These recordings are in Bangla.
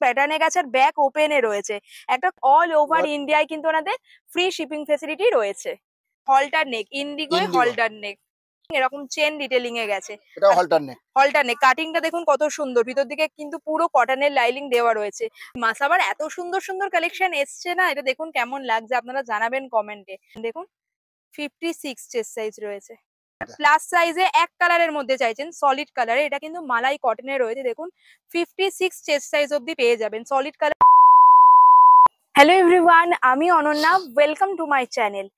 প্যাটার্নে গেছে আর ব্যাক ওপেনে রয়েছে। একটা অল ওভার ইন্ডিয়ায় কিন্তু ওনাদের ফ্রি শিপিং ফেসিলিটি রয়েছে। হলটার নেক, ইন্ডিগোয় হলটার নেক, এরকম চেন ডিটেলিং এ গেছে। এটা হলটার নেক কাটিংটা দেখুন কত সুন্দর, ভিতর দিকে কিন্তু পুরো কটনের লাইলিং দেওয়া রয়েছে। মাসাবার এত সুন্দর সুন্দর কালেকশন এসছে না, এটা দেখুন কেমন লাগছে আপনারা জানাবেন কমেন্টে। দেখুন 56 চেস্ট সাইজ রয়েছে, প্লাস সাইজে এক কালারের মধ্যে চাইছেন সলিড কালারে, এটা কিন্তু মালাই কটনে রয়েছে। দেখুন 56 চেস্ট সাইজ অবধি পেয়ে যাবেন সলিড কালার। হ্যালো এভরিওয়ান, আমি Ananya, welcome to my channel.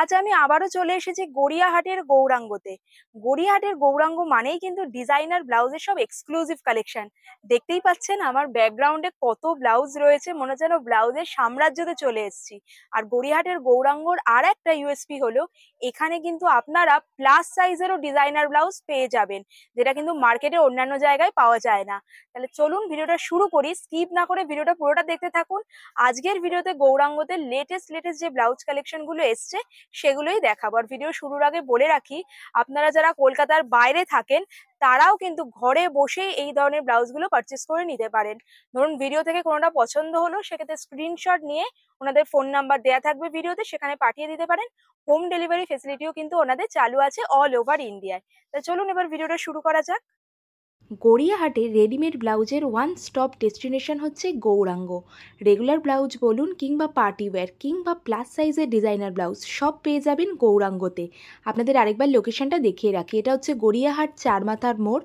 আজ আমি আবারও চলে এসেছি গড়িয়াহাটের গৌরাঙ্গতে। গড়িয়াহাটের গৌরাঙ্গ মানেই কিন্তু ডিজাইনার ব্লাউজের সব এক্সক্লুসিভ কালেকশন। দেখতেই পাচ্ছেন আমার ব্যাকগ্রাউন্ডে কত ব্লাউজ রয়েছে, মনে যেন ব্লাউজের সাম্রাজ্যতে চলে এসেছি। আর গড়িয়াহাটের গৌরাঙ্গর আর একটা ইউএসপি হলো এখানে কিন্তু আপনারা প্লাস সাইজেরও ডিজাইনার ব্লাউজ পেয়ে যাবেন, যেটা কিন্তু মার্কেটে অন্যান্য জায়গায় পাওয়া যায় না। তাহলে চলুন ভিডিওটা শুরু করি, স্কিপ না করে ভিডিওটা পুরোটা দেখতে থাকুন। আজকের ভিডিওতে গৌরাঙ্গতে লেটেস্ট যে ব্লাউজ কালেকশন গুলো এসছে সেগুলোই দেখাবো। আর ভিডিও শুরুর আগে বলে রাখি, আপনারা যারা কলকাতার বাইরে থাকেন তারাও কিন্তু ঘরে বসেই এই ধরনের ব্লাউজ গুলো পারচেস করে নিতে পারেন। ধরুন ভিডিও থেকে কোনোটা পছন্দ হলো, সেক্ষেত্রে স্ক্রিনশট নিয়ে ওনাদের ফোন নাম্বার দেয়া থাকবে ভিডিওতে, সেখানে পাঠিয়ে দিতে পারেন। হোম ডেলিভারি ফেসিলিটিও কিন্তু ওনাদের চালু আছে অল ওভার ইন্ডিয়ায়। তা চলুন এবার ভিডিওটা শুরু করা যাক। গড়িয়াহাটে রেডিমেড ব্লাউজের ওয়ান স্টপ ডেস্টিনেশন হচ্ছে গৌরাঙ্গ। রেগুলার ব্লাউজ বলুন কিংবা পার্টি ওয়্যার কিংবা প্লাস সাইজের ডিজাইনার ব্লাউজ সব পেয়ে যাবেন গৌরাঙ্গতে। আপনাদের আরেকবার লোকেশনটা দেখিয়ে রাখি, এটা হচ্ছে গড়িয়াহাট চারমাথার মোড়।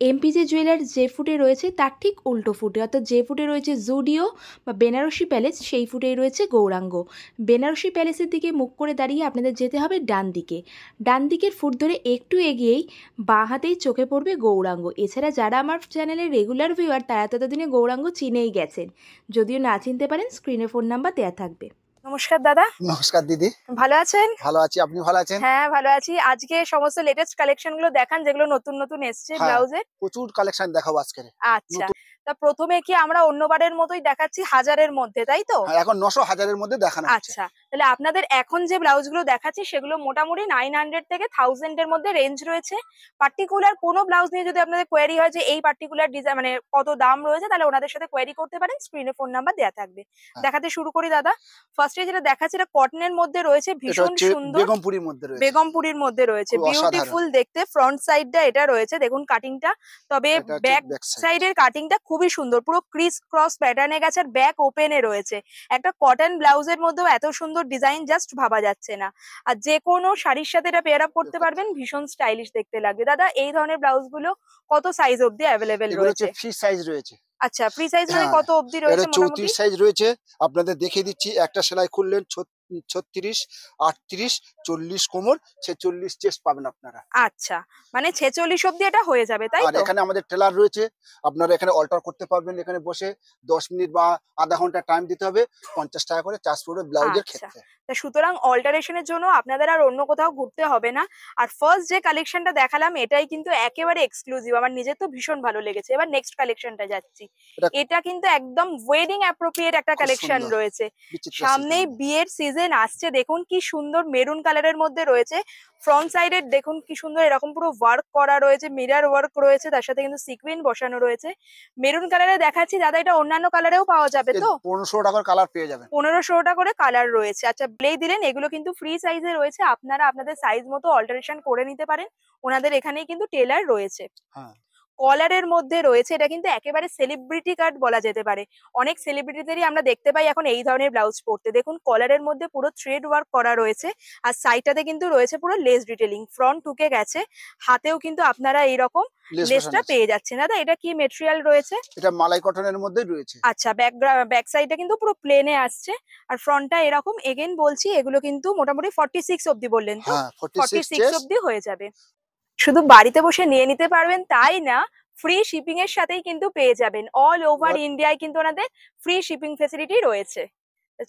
এমপিজে জুয়েলার্স যে ফুটে রয়েছে তার ঠিক উল্টো ফুটে, অর্থাৎ যে ফুটে রয়েছে জুডিও বা বেনারসি প্যালেস সেই ফুটেই রয়েছে গৌরাঙ্গ। বেনারসি প্যালেসের দিকে মুখ করে দাঁড়িয়ে আপনাদের যেতে হবে ডান দিকে। ডান দিকের ফুট ধরে একটু এগিয়েই বাঁ হাতেই চোখে পড়বে গৌরাঙ্গ। এছাড়া যারা আমার চ্যানেলের রেগুলার ভিউয়ার তারা ততদিনে গৌরাঙ্গ চিনেই গেছেন, যদিও না চিনতে পারেন স্ক্রিনে ফোন নাম্বার দেয়া থাকবে। নমস্কার দাদা। নমস্কার দিদি, ভালো আছেন? ভালো আছি, আপনি ভালো আছেন? হ্যাঁ ভালো আছি। আজকে সমস্ত লেটেস্ট কালেকশন গুলো দেখান যেগুলো নতুন নতুন এসছে ব্লাউজের। প্রচুর কালেকশন দেখাবো আজকে। আচ্ছা, তা প্রথমে কি আমরা অন্যবারের মতোই দেখাচ্ছি হাজারের মধ্যে, তাই তো? এখন 900 হাজারের মধ্যে দেখানো হচ্ছে। আচ্ছা, তাহলে আপনাদের এখন যে ব্লাউজ গুলো দেখাচ্ছি সেগুলো মোটামুটি 900 থেকে 1000 এর মধ্যে রেঞ্জ রয়েছে। পার্টিকুলার কোনো ব্লাউজ নিয়ে যদি আপনাদের কোয়েরি হয় যে এই পার্টিকুলার ডিজাইন মানে কত দাম রয়েছে, তাহলে ওনাদের সাথে কোয়েরি করতে পারেন, স্ক্রিনে ফোন নাম্বার দেয়া থাকবে। দেখাতে শুরু করি দাদা। ফার্স্টে যেটা দেখাচ্ছি এটা কটনের মধ্যে রয়েছে, ভীষণ সুন্দর, বেগমপুরীর মধ্যে রয়েছে। বেগমপুরীর মধ্যে রয়েছে, বিউটিফুল দেখতে। ফ্রন্ট সাইডটা এটা রয়েছে, দেখুন কাটিংটা, তবে ব্যাক সাইডের কাটিংটা খুবই সুন্দর, পুরো ক্রিস ক্রস প্যাটার্নে গেছে আর ব্যাক ওপেনে রয়েছে। একটা কটন ব্লাউজের মধ্যেও এত সুন্দর ডিজাইন জাস্ট ভাবা যাচ্ছে না। আর যে কোনো শাড়ির সাথে এটা পেয়ার আপ করতে পারবেন, ভীষণ স্টাইলিশ দেখতে লাগবে। দাদা এই ধরনের ব্লাউজ গুলো কত সাইজ অবধি অ্যাভেলেবেল রয়েছে? ফ্রি সাইজ রয়েছে। আচ্ছা, ফ্রি সাইজ মানে কত অবধি রয়েছে? মোটামুটি 34 সাইজ রয়েছে। আপনাদের দেখিয়ে দিচ্ছি, একটা সেলাই খুললেন 36, 38, 40 কোমর, 46 চেস্ট পাবেন আপনারা। আচ্ছা, মানে 46 অবধি এটা হয়ে যাবে, তাই তো? আর এখানে আমাদের টেলার রয়েছে, আপনারা এখানে অল্টার করতে পারবেন। এখানে বসে 10 মিনিট বা আধা ঘন্টা টাইম দিতে হবে, 50 টাকা করে চার্জ পড়বে ব্লাউজের ক্ষেত্রে। সুতরাং অল্টারেশনের জন্য আপনাদের আর অন্য কোথাও ঘুরতে হবে না। আর ফার্স্ট যে কালেকশনটা দেখালাম এটাই কিন্তু একেবারে এক্সক্লুসিভ, আমার নিজের তো ভীষণ ভালো লেগেছে। এবার নেক্সট কালেকশনটা যাচ্ছি, এটা কিন্তু একদম ওয়েডিং অ্যাপ্রোপ্রিয়েট একটা কালেকশন রয়েছে। সামনেই বিয়ের সিজন আসছে, দেখুন কি সুন্দর মেরুন কালারের মধ্যে রয়েছে। ফ্রন্ট সাইডে দেখুন কি সুন্দর এরকম পুরো ওয়ার্ক করা রয়েছে, মিরর ওয়ার্ক রয়েছে, তার সাথে কিন্তু সিকুইন বসানো রয়েছে। মেরুন কালারে দেখাচ্ছি দাদা, এটা অন্যান্য কালারেও পাওয়া যাবে তো? 1500 টাকার কালার পেয়ে যাবেন। 1500 টাকা করে কালার রয়েছে। আচ্ছা, ব্লেই দিলেন, এগুলো কিন্তু ফ্রি সাইজে রয়েছে, আপনারা আপনাদের সাইজ মতো অল্টারেশন করে নিতে পারেন। ওনাদের এখানেই কিন্তু টেলার রয়েছে। কলারের মধ্যে রয়েছে, এটা কিন্তু একেবারে সেলিব্রিটি কাট বলা যেতে পারে। অনেক সেলিব্রিটিদেরই আমরা দেখতে পাই এখন এই ধরনের ব্লাউজ পরতে। দেখুন কলারের মধ্যে পুরো থ্রেড ওয়ার্ক করা রয়েছে, আর সাইডটাতে কিন্তু রয়েছে পুরো লেস ডিটেলিং। ফ্রন্ট টুকে গেছে, হাতেও কিন্তু আপনারা এইরকম লেসটা পেয়ে যাচ্ছেন। দাদা এটা কি মেটেরিয়াল রয়েছে? এটা মালাই কটনের মধ্যে রয়েছে। আচ্ছা, ব্যাক সাইডটা কিন্তু পুরো প্লেনে আসছে, আর ফ্রন্টটা এরকম। এগেইন বলছি, এগুলো কিন্তু মোটামুটি 46 অবধি বললেন তো? 46 অবধি হয়ে যাবে। শুধু বাড়িতে বসে নিয়ে নিতে পারবেন তাই না, ফ্রি শিপিং এর সাথেই কিন্তু পেয়ে যাবেন। অল ওভার ইন্ডিয়ায় কিন্তু ওনাদের ফ্রি শিপিং ফেসিলিটি রয়েছে।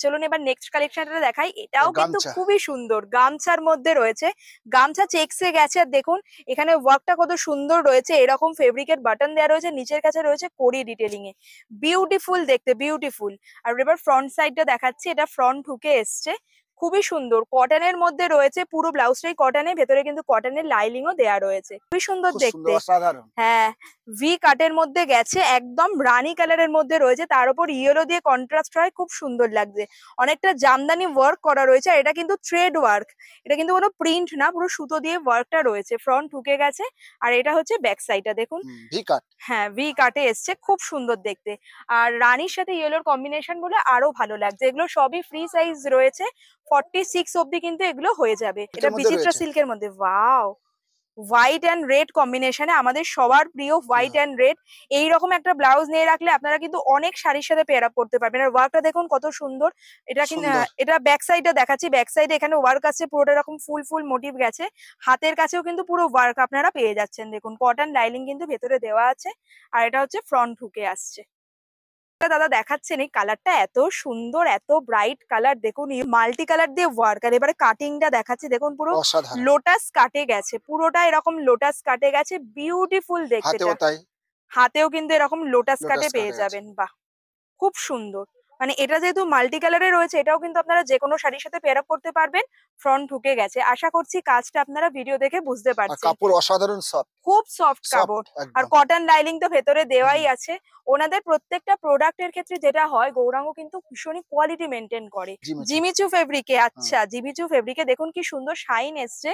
চলুন এবার নেক্সট কালেকশনটা দেখাই। এটাও কিন্তু খুবই সুন্দর, গামছার মধ্যে রয়েছে। গামছা চেকসে গেছে, আর দেখুন এখানে ওয়ার্কটা কত সুন্দর রয়েছে। এরকম ফেব্রিকের বাটন দেওয়া রয়েছে, নিচের কাছে রয়েছে কড়ি ডিটেলিং এ, বিউটিফুল দেখতে, বিউটিফুল। আর এবার ফ্রন্ট সাইডটা দেখাচ্ছি, এটা ফ্রন্ট হুকে এসছে, খুবই সুন্দর কটনের মধ্যে রয়েছে, পুরো ব্লাউজটাই কটনের, ভেতরে কিন্তু কটনের লাইলিং ও দেয়া রয়েছে, খুবই সুন্দর খুব দেখতে। সুন্দর, অসাধারণ। হ্যাঁ, ভি কাটের মধ্যে গেছে, একদম রানী কালারের মধ্যে রয়েছে, তার উপর ইয়েলো দিয়ে কন্ট্রাস্ট হয়, খুব সুন্দর লাগছে। অনেকটা জামদানি ওয়ার্ক করা রয়েছে, আর এটা কিন্তু থ্রেড ওয়ার্ক, এটা কিন্তু কোনো প্রিন্ট না, পুরো সুতো দিয়ে ওয়ার্কটা রয়েছে। ফ্রন্ট ঢুকে গেছে, আর এটা হচ্ছে ব্যাক সাইডটা দেখুন। ভি কাট। হ্যাঁ, ভি কাটে এসছে, খুব সুন্দর দেখতে। আর রানীর সাথে ইয়েলোর কম্বিনেশন বলে আরো ভালো লাগছে। এগুলো সবই ফ্রি সাইজ রয়েছে, 46 অব্দি কিন্তু এগুলো হয়ে যাবে। এটা এটার মধ্যে বিচিত্রা রয়েছে। সিল্কের মধ্যে, ওয়াও, হোয়াইট অ্যান্ড রেড কম্বিনেশনে, আমাদের সবার প্রিয় হোয়াইট অ্যান্ড রেড। এইরকম একটা ব্লাউজ নিয়ে রাখলে আপনারা কিন্তু অনেক শাড়ির সাথে পেয়ার আপ করতে পারবেন। আর ওয়ার্কটা দেখুন কত সুন্দর। এটা কিন্তু সুন্দর। এটা ব্যাক সাইডটা দেখাচ্ছি, ব্যাক সাইডে এখানে ওয়ার্ক আছে, পুরোটা এরকম ফুল ফুল মোটিভ গেছে। হাতের কাছেও কিন্তু পুরো ওয়ার্ক আপনারা পেয়ে যাচ্ছেন, দেখুন কটন লাইনিং কিন্তু ভেতরে দেওয়া আছে। আর এটা হচ্ছে ফ্রন্ট হুকে আসছে। দাদা দেখাচ্ছেন এই কালারটা এত সুন্দর, এত ব্রাইট কালার, দেখুন মাল্টি কালার দিয়ে ওয়ার্ক। আর এবারে কাটিংটা দেখাচ্ছি, দেখুন পুরো অসাধারণ। লোটাস কাটে গেছে, পুরোটা এরকম লোটাস কাটে গেছে, বিউটিফুল দেখতে। হাতেও তাই। হাতেও কিন্তু এরকম লোটাস কাটে লোটাস পেয়ে কাটে আছে। যাবেন, বাহ, খুব সুন্দর। মানে এটা যেহেতু মাল্টি কালারে রয়েছে, এটাও কিন্তু আপনারা যে কোনো শাড়ির সাথে পেয়ার আপ করতে পারবেন। ফ্রন্ট ঢুকে গেছে, আশা করছি কাজটা আপনারা ভিডিও দেখে বুঝতে আর পারছেন। কাপড় অসাধারণ সফট। খুব সফট সফট কাপড়, আর একদম। কটন লাইনিং তো ভেতরে দেওয়াই হুম। আছে। ওনাদের প্রত্যেকটা প্রোডাক্টের ক্ষেত্রে যেটা হয়, গৌরাঙ্গ কিন্তু ভীষণই কোয়ালিটি মেনটেন করে। জিমিচু। জিমিচু ফেব্রিকে, হুম। আচ্ছা, জিমিচু ফেব্রিকে দেখুন কি সুন্দর শাইন এসছে,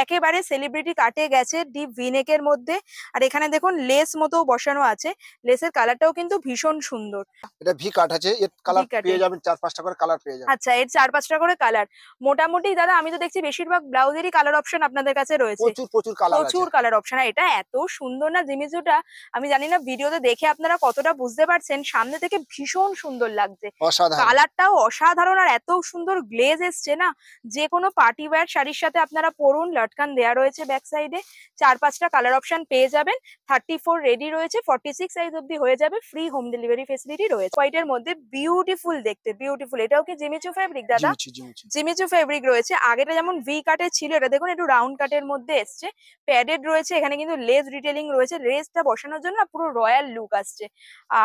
একেবারে সেলিব্রিটি কাটে গেছে ডিপ ভিনেকের মধ্যে। আর এখানে দেখুন লেস মতো বসানো আছে, লেসের কালারটাও কিন্তু ভীষণ সুন্দর। এটা ভি কাট আছে, এর কালার কাটে, পেয়ে যাবেন 4-5টা করে কালার পেয়ে যাবেন। আচ্ছা, এর 4-5টা করে কালার। মোটামুটি দাদা আমি তো দেখছি বেশিরভাগ ব্লাউজেরই কালার অপশন আপনাদের কাছে রয়েছে, প্রচুর প্রচুর কালার আছে। প্রচুর কালার অপশন। আর এটা এত সুন্দর না জিমিচুটা, আমি জানি না ভিডিওতে দেখে আপনারা কতটা বুঝতে পারছেন, সামনে থেকে ভীষণ সুন্দর লাগছে, অসাধারণ। কালারটাও অসাধারণ। আর এত সুন্দর গ্লেজ এসছে না, যে কোনো পার্টি ওয়্যার শাড়ির সাথে আপনারা পরুন। লটকান দেয়া রয়েছে ব্যাক সাইডে, 4-5টা কালার অপশন পেয়ে যাবেন। 34 রেডি রয়েছে, 46 সাইজ অব্দি হয়ে যাবে, ফ্রি হোম ডেলিভারি ফেসিলিটি রয়েছে। হোয়াইটের মধ্যে বিউটিফুল দেখতে, বিউটিফুল। এটাও কি জিমিচু ফেব্রিক দাদা? Jimmy Choo Jimmy Choo. জিমিচু ফেব্রিক রয়েছে। আগেটা যেমন ভি কাটে ছিল, এটা দেখুন একটু রাউন্ড কাটের মধ্যে এসছে, প্যাডেড রয়েছে। এখানে কিন্তু লেস ডিটেলিং রয়েছে, লেসটা বসানোর জন্য না পুরো রয়্যাল লুক আসছে।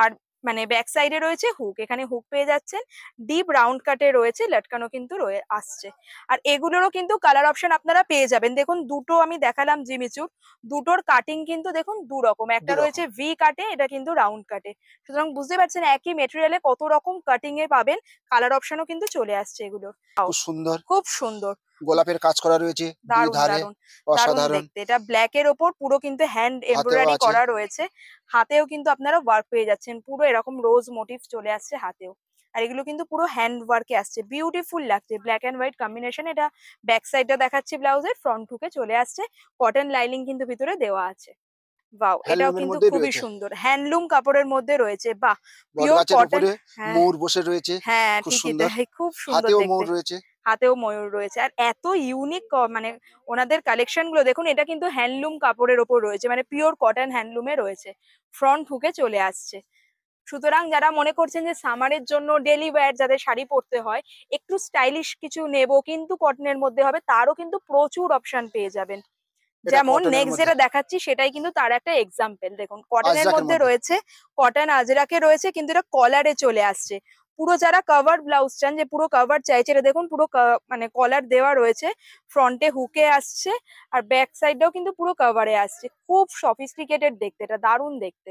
আর মানে ব্যাক সাইডে রয়েছে হুক, এখানে হুক পেয়ে যাচ্ছেন। ডিপ রাউন্ড কাটে রয়েছে, লটকানো কিন্তু আসছে। আর এগুলোরও কিন্তু কালার অপশন আপনারা পেয়ে যাবেন। দেখুন দুটো আমি দেখালাম জিমিচুর, দুটোর কাটিং কিন্তু দেখুন দু রকম, একটা দুরকম। রয়েছে ভি কাটে, এটা কিন্তু রাউন্ড কাটে। সুতরাং বুঝতে পারছেন একই মেটেরিয়ালে কত রকম কাটিং এ পাবেন, কালার অপশনও কিন্তু চলে আসছে এগুলো। খুব সুন্দর। খুব সুন্দর, গোলাপের কাজ করা রয়েছে দুই দারুন ধারে। দারুন, দারুন অসাধারণ। দেখতে। এটা ব্ল্যাক এর ওপর পুরো কিন্তু হ্যান্ড হাতেও এমব্রয়ডারি আছে। করা রয়েছে, হাতেও কিন্তু আপনারা ওয়ার্ক পেয়ে যাচ্ছেন, পুরো এরকম রোজ মোটিভ চলে আসছে হাতেও। আর এগুলো কিন্তু পুরো হ্যান্ড ওয়ার্কে আসছে, বিউটিফুল লাগছে, ব্ল্যাক এন্ড হোয়াইট কম্বিনেশন। এটা ব্যাক সাইডটা দেখাচ্ছি ব্লাউজের, ফ্রন্ট হুকে চলে আসছে, কটন লাইনিং কিন্তু ভিতরে দেওয়া আছে। বাও, এটাও হ্যান্ডলুমের কিন্তু মধ্যেই খুবই রয়েছে। সুন্দর, হ্যান্ডলুম কাপড়ের মধ্যে রয়েছে, বাহ, বট পিওর গাছের কটন। উপরে হ্যাঁ, ময়ূর বসে রয়েছে। হ্যাঁ, খুব ঠিকই সুন্দর। তাই, খুব সুন্দর হাতেও দেখতে। ময়ূর রয়েছে। হাতেও ময়ূর রয়েছে। আর এত ইউনিক মানে ওনাদের কালেকশন গুলো দেখুন, এটা কিন্তু হ্যান্ডলুম কাপড়ের ওপর রয়েছে, মানে পিওর কটন হ্যান্ডলুমে রয়েছে, ফ্রন্ট হুকে চলে আসছে। সুতরাং যারা মনে করছেন যে সামারের জন্য ডেলি ওয়্যার যাদের শাড়ি পরতে হয়, একটু স্টাইলিশ কিছু নেব কিন্তু কটনের মধ্যে হবে, তারও কিন্তু প্রচুর অপশন পেয়ে যাবেন। এটা যেমন কটনের নেক্সট মধ্যে। যেটা দেখাচ্ছি সেটাই কিন্তু তার একটা এক্সাম্পল। দেখুন কটনের আজরাকের মধ্যে মধ্যে। রয়েছে, কটন আজরাকে রয়েছে, কিন্তু এটা কলারে চলে আসছে। পুরো যারা কভার ব্লাউজ চান, যে পুরো কভার চাইছে, এটা দেখুন পুরো মানে কলার দেওয়া রয়েছে, ফ্রন্টে হুকে আসছে, আর ব্যাক সাইডটাও কিন্তু পুরো কভারে আসছে। খুব সফিস্টিকেটেড দেখতে, এটা দারুণ দেখতে।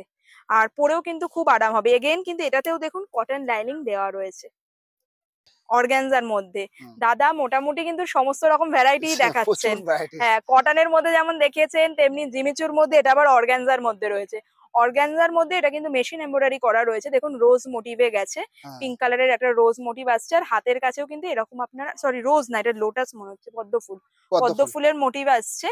আর পরেও কিন্তু খুব আরাম হবে। এগেইন কিন্তু এটাতেও দেখুন কটন লাইনিং দেওয়া রয়েছে অর্গানজার মধ্যে। হুম। দাদা মোটামুটি কিন্তু সমস্ত রকম ভ্যারাইটি প্রচুর দেখাচ্ছেন। ভ্যারাইটিস। হ্যাঁ, কটনের মধ্যে যেমন দেখিয়েছেন, তেমনি জিমিচুর মধ্যে, এটা আবার অর্গানজার মধ্যে রয়েছে। অর্গানজার মধ্যে এটা কিন্তু মেশিন এমব্রয়ডারি করা রয়েছে, দেখুন রোজ মোটিভে গেছে, হ্যাঁ। পিঙ্ক কালারের একটা রোজ মোটিভ আসছে। আর হাতের কাছেও কিন্তু এরকম আপনারা, সরি রোজ না, এটা লোটাস মনে হচ্ছে, পদ্ম ফুল, পদ্ম পদ্মফুল। ফুলের মোটিভ আসছে।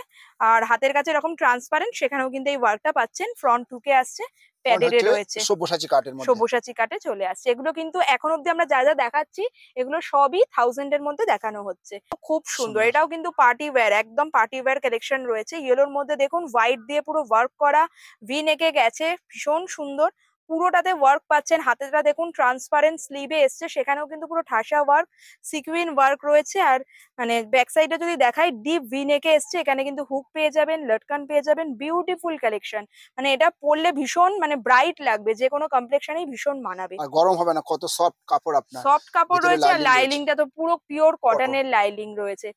আর হাতের কাছে এরকম ট্রান্সপারেন্ট, সেখানেও কিন্তু এই ওয়ার্কটা পাচ্ছেন, ফ্রন্ট হুকে আসছে, ফ্রন্ট প্যাডেড হচ্ছে রয়েছে, সব্যসাচী কাঠের মধ্যে। সব্যসাচী কাটে চলে আসছে। এগুলো কিন্তু এখন অব্দি আমরা যা যা দেখাচ্ছি, এগুলো সবই 1000 এর মধ্যে দেখানো হচ্ছে। খুব সুন্দর, সুন্দর। এটাও কিন্তু পার্টি ওয়্যার, একদম পার্টি ওয়্যার কালেকশন রয়েছে। ইয়েলোর মধ্যে দেখুন হোয়াইট দিয়ে পুরো ওয়ার্ক করা, ভি নেকে গেছে, ভীষণ সুন্দর। পুরোটাতে ওয়ার্ক পাচ্ছেন। হাতেটা দেখুন ট্রান্সপারেন্ট স্লিভে এসছে, সেখানেও কিন্তু পুরো ঠাসা ওয়ার্ক, সিকুইন ওয়ার্ক রয়েছে। আর মানে ব্যাক সাইডে যদি দেখাই ডিপ ভি নেকে এসছে, এখানে কিন্তু হুক পেয়ে যাবেন, লটকান পেয়ে যাবেন। বিউটিফুল কালেকশন, মানে এটা পরলে ভীষণ মানে ব্রাইট লাগবে, যে কোনো কমপ্লেকশনেই ভীষণ মানাবে। আর গরম হবে না, কত সফট কাপড় আপনার, সফট কাপড় ভিতরে রয়েছে, আর লাইনিং রয়েছে, লাইলিংটা তো পুরো পিওর কটন। কটনের লাইলিং রয়েছে।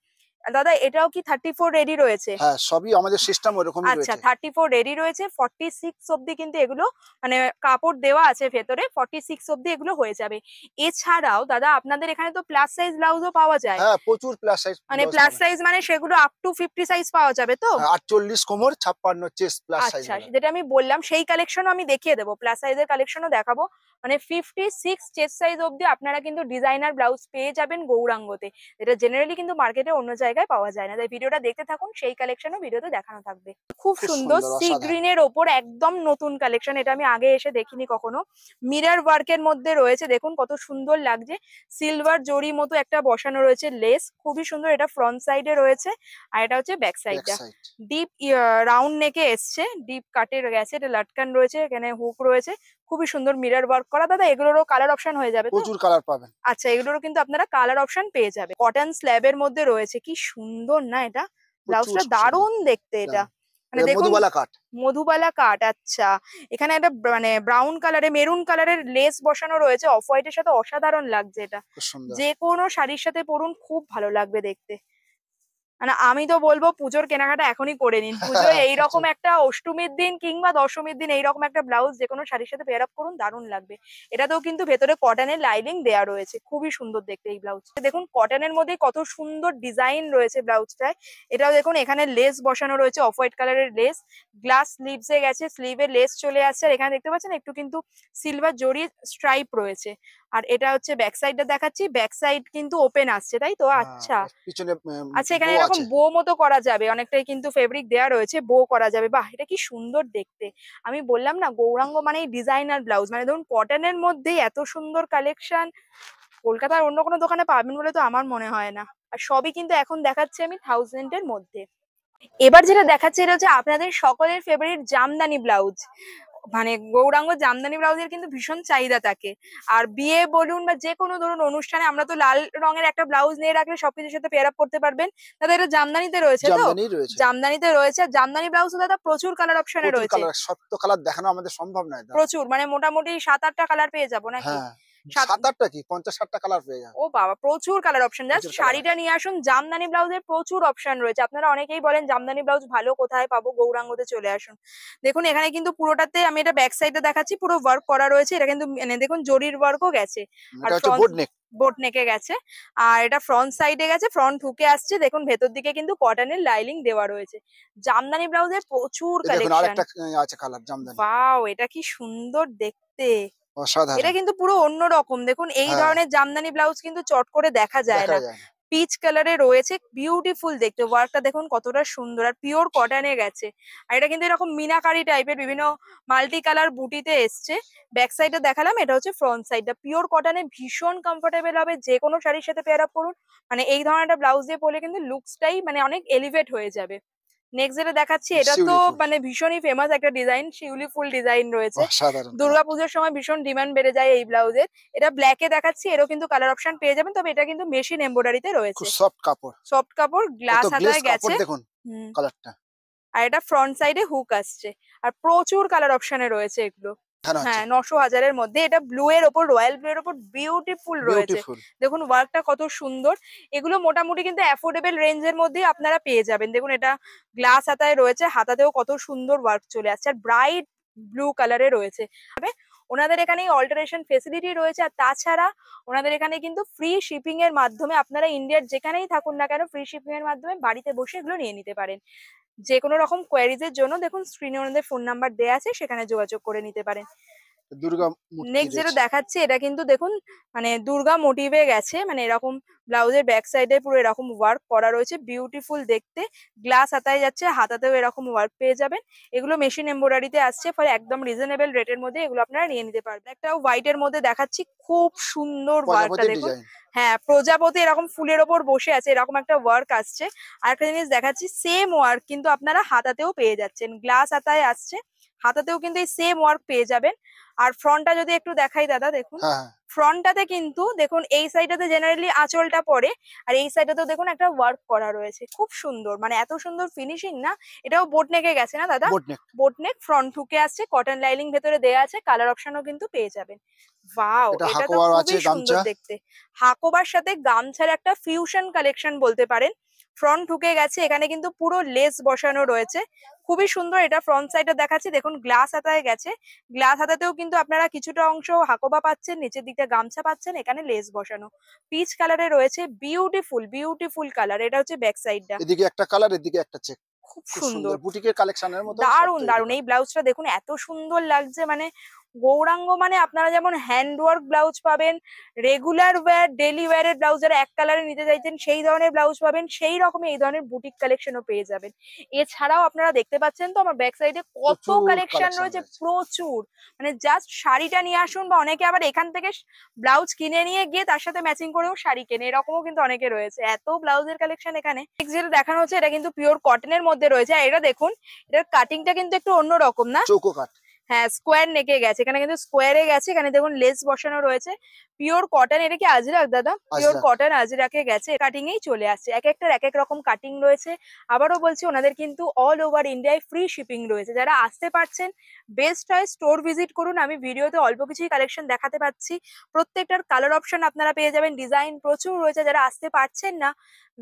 দাদা এটাও কি 34 রেডি রয়েছে? হ্যাঁ, সবই আমাদের সিস্টেম ওরকমই আচ্ছা, রয়েছে। 34 রেডি রয়েছে। 46 অব্দি কিন্তু এগুলো মানে কাপড় দেওয়া আছে ভেতরে, 46 অব্দি এগুলো হয়ে যাবে। এছাড়াও দাদা আপনাদের এখানে তো প্লাস সাইজ ব্লাউজও পাওয়া যায়। হ্যাঁ, প্রচুর প্লাস সাইজ মানে ব্লাউজ প্লাস পাবেন। সাইজ মানে সেগুলো আপ টু 50 সাইজ পাওয়া যাবে তো? হ্যাঁ, 48 কোমর, 56 চেস্ট প্লাস সাইজ আচ্ছা, গুলো। যেটা আমি বললাম সেই কালেকশনও আমি দেখিয়ে দেবো, প্লাস সাইজের কালেকশনও দেখাবো। মানে 56 চেস্ট সাইজ অব্দি আপনারা কিন্তু ডিজাইনার ব্লাউজ পেয়ে যাবেন গৌরাঙ্গতে, যেটা জেনারেলি কিন্তু মার্কেটে অন্য জায়গায় পাওয়া যায় না। তাই ভিডিওটা দেখতে থাকুন, সেই কালেকশনও ভিডিওতে দেখানো থাকবে। খুব খুব সুন্দর সুন্দর, সি অসাধারণ। গ্রিনের ওপর একদম নতুন কালেকশন, এটা আমি আগে এসে দেখিনি কখনো। মিরর ওয়ার্কের মধ্যে রয়েছে, দেখুন কত সুন্দর লাগছে। সিলভার জরি মতো একটা বসানো রয়েছে লেস, খুবই সুন্দর। এটা ফ্রন্ট সাইডে রয়েছে, আর এটা হচ্ছে ব্যাক ব্যাক সাইডটা। সাইড ডিপ রাউন্ড নেকে এসছে, ডিপ কাটের গেছে, এটা লটকান রয়েছে, এখানে হুক রয়েছে, খুবই সুন্দর মিরর ওয়ার্ক করা। দাদা এগুলোরও কালার অপশন হয়ে যাবে তো? প্রচুর কালার পাবেন। আচ্ছা, এগুলোরও কিন্তু আপনারা কালার অপশন পেয়ে যাবে। কটন স্ল্যাবের মধ্যে রয়েছে, কি সুন্দর না এটা, প্রচুর ব্লাউজটা সুন্দর। দারুণ দেখতে এটা। মানে এটা দেখুন মধুবালা কাট। মধুবালা কাট। আচ্ছা, এখানে একটা মানে ব্রাউন কালারে মেরুন কালারের লেস বসানো রয়েছে, অফ হোয়াইটের সাথে অসাধারণ লাগছে এটা। খুব সুন্দর। যে কোনো শাড়ির সাথে পরুন, খুব ভালো লাগবে দেখতে। মানে আমি তো বলবো পুজোর কেনাকাটা এখনই করে নিন। পুজোয় এইরকম একটা অষ্টমীর দিন কিংবা দশমীর দিন এইরকম একটা ব্লাউজ যে কোনো শাড়ির সাথে পেয়ার আপ করুন, দারুণ লাগবে। এটাতেও কিন্তু ভেতরে কটনের লাইনিং দেয়া রয়েছে, খুবই সুন্দর দেখতে এই ব্লাউজ। দেখুন কটনের মধ্যে কত সুন্দর ডিজাইন রয়েছে ব্লাউজটায়। এটাও দেখুন এখানে লেস বসানো রয়েছে, অফ হোয়াইট কালারের লেস, গ্লাস স্লিভসে গেছে, স্লিভে লেস চলে আসছে। আর এখানে দেখতে পাচ্ছেন একটু কিন্তু সিলভার জরির স্ট্রাইপ রয়েছে। আর এটা হচ্ছে ব্যাক সাইডটা দেখাচ্ছি, ব্যাক সাইড কিন্তু ওপেন আসছে, তাই তো? আচ্ছা পিছনে আচ্ছা, এখানে বো এরকম আছে। বো মতো করা যাবে, অনেকটাই কিন্তু ফেব্রিক দেওয়া রয়েছে, বো করা যাবে। বাহ, এটা কি সুন্দর দেখতে। আমি বললাম না গৌরাঙ্গ মানে ডিজাইনার ব্লাউজ, মানে ধরুন কটনের মধ্যে এত সুন্দর কালেকশন কলকাতার অন্য কোনো দোকানে পাবেন বলে তো আমার মনে হয় না। আর সবই কিন্তু এখন দেখাচ্ছি আমি 1000 এর মধ্যে। এবার যেটা দেখাচ্ছে এটা হচ্ছে আপনাদের সকলের ফেভারিট জামদানি ব্লাউজ। মানে গৌরাঙ্গ জামদানি ব্লাউজের কিন্তু ভীষণ চাহিদা থাকে। আর বিয়ে বলুন বা যে কোনো ধরুন অনুষ্ঠানে আমরা তো লাল রঙের একটা ব্লাউজ নিয়ে রাখলে সবকিছুর সাথে পেয়ার আপ করতে পারবেন। দাদা এটা জামদানিতে রয়েছে তো? জামদানি রয়েছে। জামদানিতে রয়েছে। আর জামদানি ব্লাউজ দাদা প্রচুর কালার অপশনে প্রচুর রয়েছে, কালার, সব তো কালার দেখানো আমাদের সম্ভব নয় দাদা। প্রচুর, মানে মোটামুটি 7-8টা কালার পেয়ে যাবো নাকি? হ্যাঁ, সাত 7-8টা কি 50-60টা কালার পেয়ে যাবে। ও বাবা, প্রচুর কালার অপশন। জাস্ট প্রচুর কালার শাড়িটা আছে। নিয়ে আসুন, জামদানি ব্লাউজের প্রচুর অপশন রয়েছে। আপনারা অনেকেই বলেন জামদানি ব্লাউজ ভালো কোথায় পাবো, গৌরাঙ্গতে চলে আসুন। দেখুন এখানে কিন্তু পুরোটাতে আমি এটা ব্যাক সাইডে দেখাচ্ছি, পুরো ওয়ার্ক করা রয়েছে। এটা কিন্তু মানে দেখুন জরির ওয়ার্কও গেছে, আর এটা হচ্ছে ফ্রন্ট বোট নেক। বোট নেকে গেছে। আর এটা ফ্রন্ট সাইডে গেছে, ফ্রন্ট হুকে আসছে। দেখুন ভেতর দিকে কিন্তু কটনের লাইনিং দেওয়া রয়েছে। জামদানি ব্লাউজের প্রচুর দেখুন কালেকশন। আরেকটা আছে কালার জামদানি। ওয়াও, এটা কি সুন্দর দেখতে। এটা অসাধারণ। কিন্তু পুরো অন্যরকম। দেখুন এই হ্যাঁ, ধরনের জামদানি ব্লাউজ কিন্তু চট করে দেখা যায় দেখা না। যায় না। পিচ কালারে রয়েছে, বিউটিফুল দেখতে। ওয়ার্কটা দেখুন কতটা সুন্দর, আর পিওর কটনে গেছে। আর এটা কিন্তু এরকম মিনাকারি টাইপের বিভিন্ন মাল্টি কালার বুটিতে এসছে। ব্যাক সাইডে দেখালাম, এটা হচ্ছে ফ্রন্ট সাইডটা। পিওর কটনে ভীষণ কমফোর্টেবল হবে, যে কোনো শাড়ির সাথে পেয়ার আপ করুন। মানে এই ধরনের একটা ব্লাউজ দিয়ে পরলে কিন্তু লুকসটাই মানে অনেক এলিভেট হয়ে যাবে। নেক্সট যেটা দেখাচ্ছি এটা তো শিউলি ফুল। মানে ভীষণই ফেমাস একটা ডিজাইন, শিউলি ফুল ডিজাইন রয়েছে। অসাধারণ কালার। দুর্গাপুজোর সময় ভীষণ ডিমান্ড বেড়ে যায় এই ব্লাউজের। এটা ব্ল্যাকে দেখাচ্ছি, এরও কিন্তু কালার অপশন পেয়ে যাবেন, তবে এটা কিন্তু মেশিন এমব্রয়ডারিতে রয়েছে। খুব সফট কাপড়। সফট কাপড়, কত গ্লাস গ্লেজ হাতায় কাপড় গেছে। দেখুন হুম। কালারটা। আর এটা ফ্রন্ট সাইডে হুক আসছে, আর প্রচুর কালার অপশনে রয়েছে এগুলো। এখানে আছে হ্যাঁ, 900-1000 এর মধ্যে। এটা ব্লু এর ওপর, রয়্যাল ব্লু এর ওপর বিউটিফুল রয়েছে। বিউটিফুল। দেখুন ওয়ার্কটা কত সুন্দর। এগুলো মোটামুটি কিন্তু অ্যাফোর্ডেবল রেঞ্জের মধ্যেই আপনারা পেয়ে যাবেন। দেখুন এটা গ্লাস হাতায় রয়েছে, হাতাতেও কত সুন্দর ওয়ার্ক চলে আসছে, আর ব্রাইট ব্লু কালারে রয়েছে। ওনাদের এখানে অল্টারেশন ফেসিলিটি রয়েছে। আর তাছাড়া ওনাদের এখানে কিন্তু ফ্রি শিপিং এর মাধ্যমে আপনারা ইন্ডিয়ার যেখানেই থাকুন না কেন, ফ্রি শিপিং এর মাধ্যমে বাড়িতে বসে এগুলো নিয়ে নিতে পারেন। যে কোনো রকম কোয়ারিজ এর জন্য দেখুন স্ক্রিনে ওনাদের ফোন নাম্বার দেয়া আছে, সেখানে যোগাযোগ করে নিতে পারেন। দুর্গা মূর্তি নেক্সট যেটা রয়েছে। দেখাচ্ছি এটা কিন্তু দেখুন মানে দুর্গা মোটিভে গেছে, মানে এরকম ব্লাউজের ব্যাক সাইডে পুরো এরকম ওয়ার্ক করা রয়েছে, বিউটিফুল দেখতে। গ্লাস হাতায় যাচ্ছে, হাতাতেও এরকম ওয়ার্ক পেয়ে যাবেন। এগুলো মেশিন এমব্রয়ডারিতে আসছে, ফলে একদম রিজনেবল রেটের মধ্যে এগুলো আপনারা নিয়ে নিতে পারবেন। একটা হোয়াইট এর মধ্যে দেখাচ্ছি, খুব সুন্দর ওয়ার্কটা প্রজাপতি দেখুন। ডিজাইন। হ্যাঁ, প্রজাপতি এরকম ফুলের ওপর বসে আছে, এরকম একটা ওয়ার্ক আসছে। আর একটা জিনিস দেখাচ্ছি, সেম ওয়ার্ক কিন্তু আপনারা হাতাতেও পেয়ে যাচ্ছেন। গ্লাস হাতায় আসছে, হাতাতেও কিন্তু এই সেম ওয়ার্ক পেয়ে যাবেন। আর ফ্রন্টটা যদি একটু দেখাই দাদা, দেখুন হ্যাঁ হ্যাঁ ফ্রন্টটাতে কিন্তু দেখুন এই সাইডটাতে জেনারেলি আঁচলটা পরে, আর এই সাইডটাতেও দেখুন একটা ওয়ার্ক করা রয়েছে, খুব সুন্দর, মানে এত সুন্দর ফিনিশিং না। এটাও বোট নেকে গেছে না দাদা? বোট নেক। বোট নেক, ফ্রন্ট হুকে আসছে, কটন লাইনিং ভেতরে দেয়া আছে, কালার অপশনও কিন্তু পেয়ে যাবেন। ওয়াও, এটা এটা তো হাকোবার খুবই আছে, সুন্দর গামছা। দেখতে। হাকোবার সাথে গামছার একটা ফিউশন কালেকশন বলতে পারেন। ফ্রন্ট ঢুকে গেছে, এখানে কিন্তু পুরো লেস বসানো রয়েছে, খুবই সুন্দর। এটা ফ্রন্ট সাইডে দেখাচ্ছি, দেখুন গ্লাস হাতায় গেছে, গ্লাস হাতাতেও কিন্তু আপনারা কিছুটা অংশ হাকোবা পাচ্ছেন, নিচের দিকটা গামছা পাচ্ছেন, এখানে লেস বসানো পিচ কালারে রয়েছে, বিউটিফুল বিউটিফুল কালার। এটা হচ্ছে ব্যাক সাইডটা, এদিকে একটা কালার, এদিকে একটা চেক, খুব খুব সুন্দর, সুন্দর বুটিকের কালেকশনের মতো সব দারুন তৈরি দারুন। করা। এই ব্লাউজটা দেখুন এত সুন্দর লাগছে, মানে গৌরাঙ্গ, মানে আপনারা যেমন হ্যান্ড ওয়ার্ক ব্লাউজ পাবেন, রেগুলার ওয়্যার ডেলি ওয়্যারের ব্লাউজ যারা এক কালারে নিতে চাইছেন সেই ধরনের ব্লাউজ পাবেন, সেই রকম এই ধরনের বুটিক কালেকশনও পেয়ে যাবেন। এছাড়াও আপনারা দেখতে পাচ্ছেন তো আমার ব্যাক সাইডে কত প্রচুর কালেকশন কালেকশন রয়েছে, রয়েছে। প্রচুর। মানে জাস্ট শাড়িটা নিয়ে আসুন, বা অনেকে আবার এখান থেকে ব্লাউজ কিনে নিয়ে গিয়ে তার সাথে ম্যাচিং করেও শাড়ি কেনে, এরকমও কিন্তু অনেকে রয়েছে। এত ব্লাউজের কালেকশন এখানে। Next যেটা দেখানো হচ্ছে এটা কিন্তু পিওর কটনের মধ্যে রয়েছে, আর এটা দেখুন এটার কাটিংটা কিন্তু একটু অন্যরকম না? চৌকো কাট। হ্যাঁ, স্কোয়ার নেকে গেছে, এখানে কিন্তু স্কোয়ারে গেছে, এখানে দেখুন লেস বসানো রয়েছে, পিওর কটন। এটা কি আজরাক দাদা? পিওর আজরাক। কটন আজরাকে গেছে, কাটিং এই চলে আসছে, এক একটার এক এক রকম কাটিং রয়েছে। আবারও বলছি ওনাদের কিন্তু অল ওভার ইন্ডিয়ায় ফ্রি শিপিং রয়েছে। যারা আসতে পারছেন বেস্ট হয় স্টোর ভিজিট করুন। আমি ভিডিওতে অল্প কিছুই কালেকশন দেখাতে পাচ্ছি, প্রত্যেকটার কালার অপশন আপনারা পেয়ে যাবেন, ডিজাইন প্রচুর রয়েছে। যারা আসতে পারছেন না,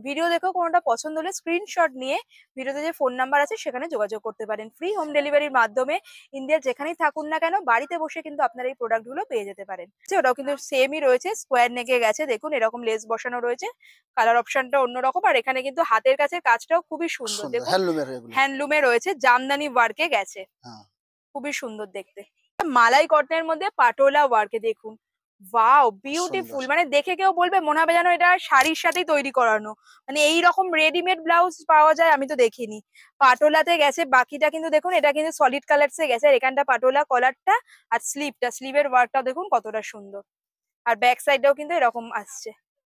ভিডিও দেখেও কোনোটা পছন্দ হলে স্ক্রিনশট নিয়ে ভিডিওতে যে ফোন নাম্বার আছে সেখানে যোগাযোগ করতে পারেন। ফ্রি হোম ডেলিভারির মাধ্যমে ইন্ডিয়ার যেখানেই থাকুন না কেন বাড়িতে বসে কিন্তু আপনারা এই প্রোডাক্ট গুলো পেয়ে যেতে পারেন। ওটাও কিন্তু সেমই রয়েছে, স্কোয়ার নেকে গেছে, দেখুন এরকম লেস বসানো রয়েছে, কালার অপশনটা অন্যরকম। আর এখানে কিন্তু হাতের কাছে কাজটাও খুবই সুন্দর, সুন্দর দেখুন হ্যান্ডলুমের এগুলো। হ্যান্ডলুমে রয়েছে, জামদানি ওয়ার্কে গেছে, হ্যাঁ। খুবই সুন্দর দেখতে। মালাই কটনের মধ্যে পাটোলা ওয়ার্কে দেখুন, ওয়াও বিউটিফুল, সুন্দর। মানে দেখে কেউ বলবে মনে হবে যেন এটা শাড়ির সাথেই তৈরি করানো। মানে এই রকম রেডিমেড ব্লাউজ পাওয়া যায় আমি তো দেখিনি। পাটোলাতে গেছে, বাকিটা কিন্তু দেখুন এটা কিন্তু সলিড কালারসে গেছে, আর এখানটা পাটোলা কলারটা, আর স্লিভের ওয়ার্কটা দেখুন কতটা সুন্দর। আর ব্যাক সাইডটাও কিন্তু এরকম আসছে,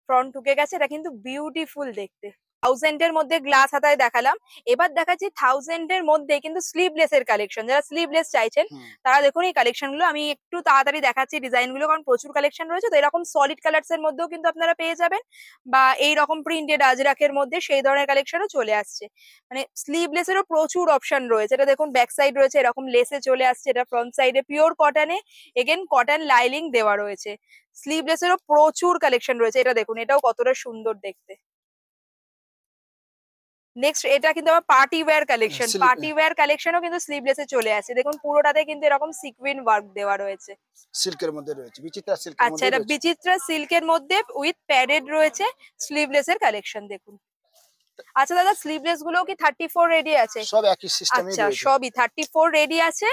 ফ্রন্ট ঢুকে গেছে, এটা কিন্তু বিউটিফুল দেখতে। 1000 এর মধ্যে গ্লাস হাতায় দেখালাম, এবার দেখাচ্ছি 1000 এর মধ্যে কিন্তু স্লিভলেস এর কালেকশন। যারা স্লিভলেস চাইছেন হুম। তারা দেখুন এই কালেকশন গুলো, আমি একটু তাড়াতাড়ি দেখাচ্ছি ডিজাইন গুলো, কারণ প্রচুর কালেকশন রয়েছে। তো এরকম সলিড কালার্স এর মধ্যেও কিন্তু আপনারা পেয়ে যাবেন, বা এইরকম প্রিন্টেড আজরাকের মধ্যে সেই ধরনের কালেকশনও চলে আসছে। মানে স্লিভলেস এরও প্রচুর অপশন রয়েছে। এটা দেখুন ব্যাক সাইড রয়েছে এরকম লেসে চলে আসছে, এটা ফ্রন্ট সাইডে পিওর কটনে, এগেন কটন লাইলিং দেওয়া রয়েছে। স্লিভলেস এরও প্রচুর কালেকশন রয়েছে, এটা দেখুন এটাও কতটা সুন্দর দেখতে। নেক্সট এটা কিন্তু আবার party wear collection, party wear কালেকশনও কিন্তু স্লিভলেসে চলে আসে, দেখুন পুরোটাতে কিন্তু এরকম সিকুইন ওয়ার্ক দেওয়া রয়েছে। সিল্কের মধ্যে রয়েছে, বিচিত্রা সিল্কের আচ্ছা, মধ্যে এটা রয়েছে। বিচিত্রা সিল্কের মধ্যে উইথ প্যাডেড রয়েছে, স্লিভলেস এর কালেকশন দেখুন। আচ্ছা দাদা, স্লিভলেস গুলো কি 34 রেডি আছে? সব একই সিস্টেমই আচ্ছা, রয়েছে। সবই 34 রেডি আছে,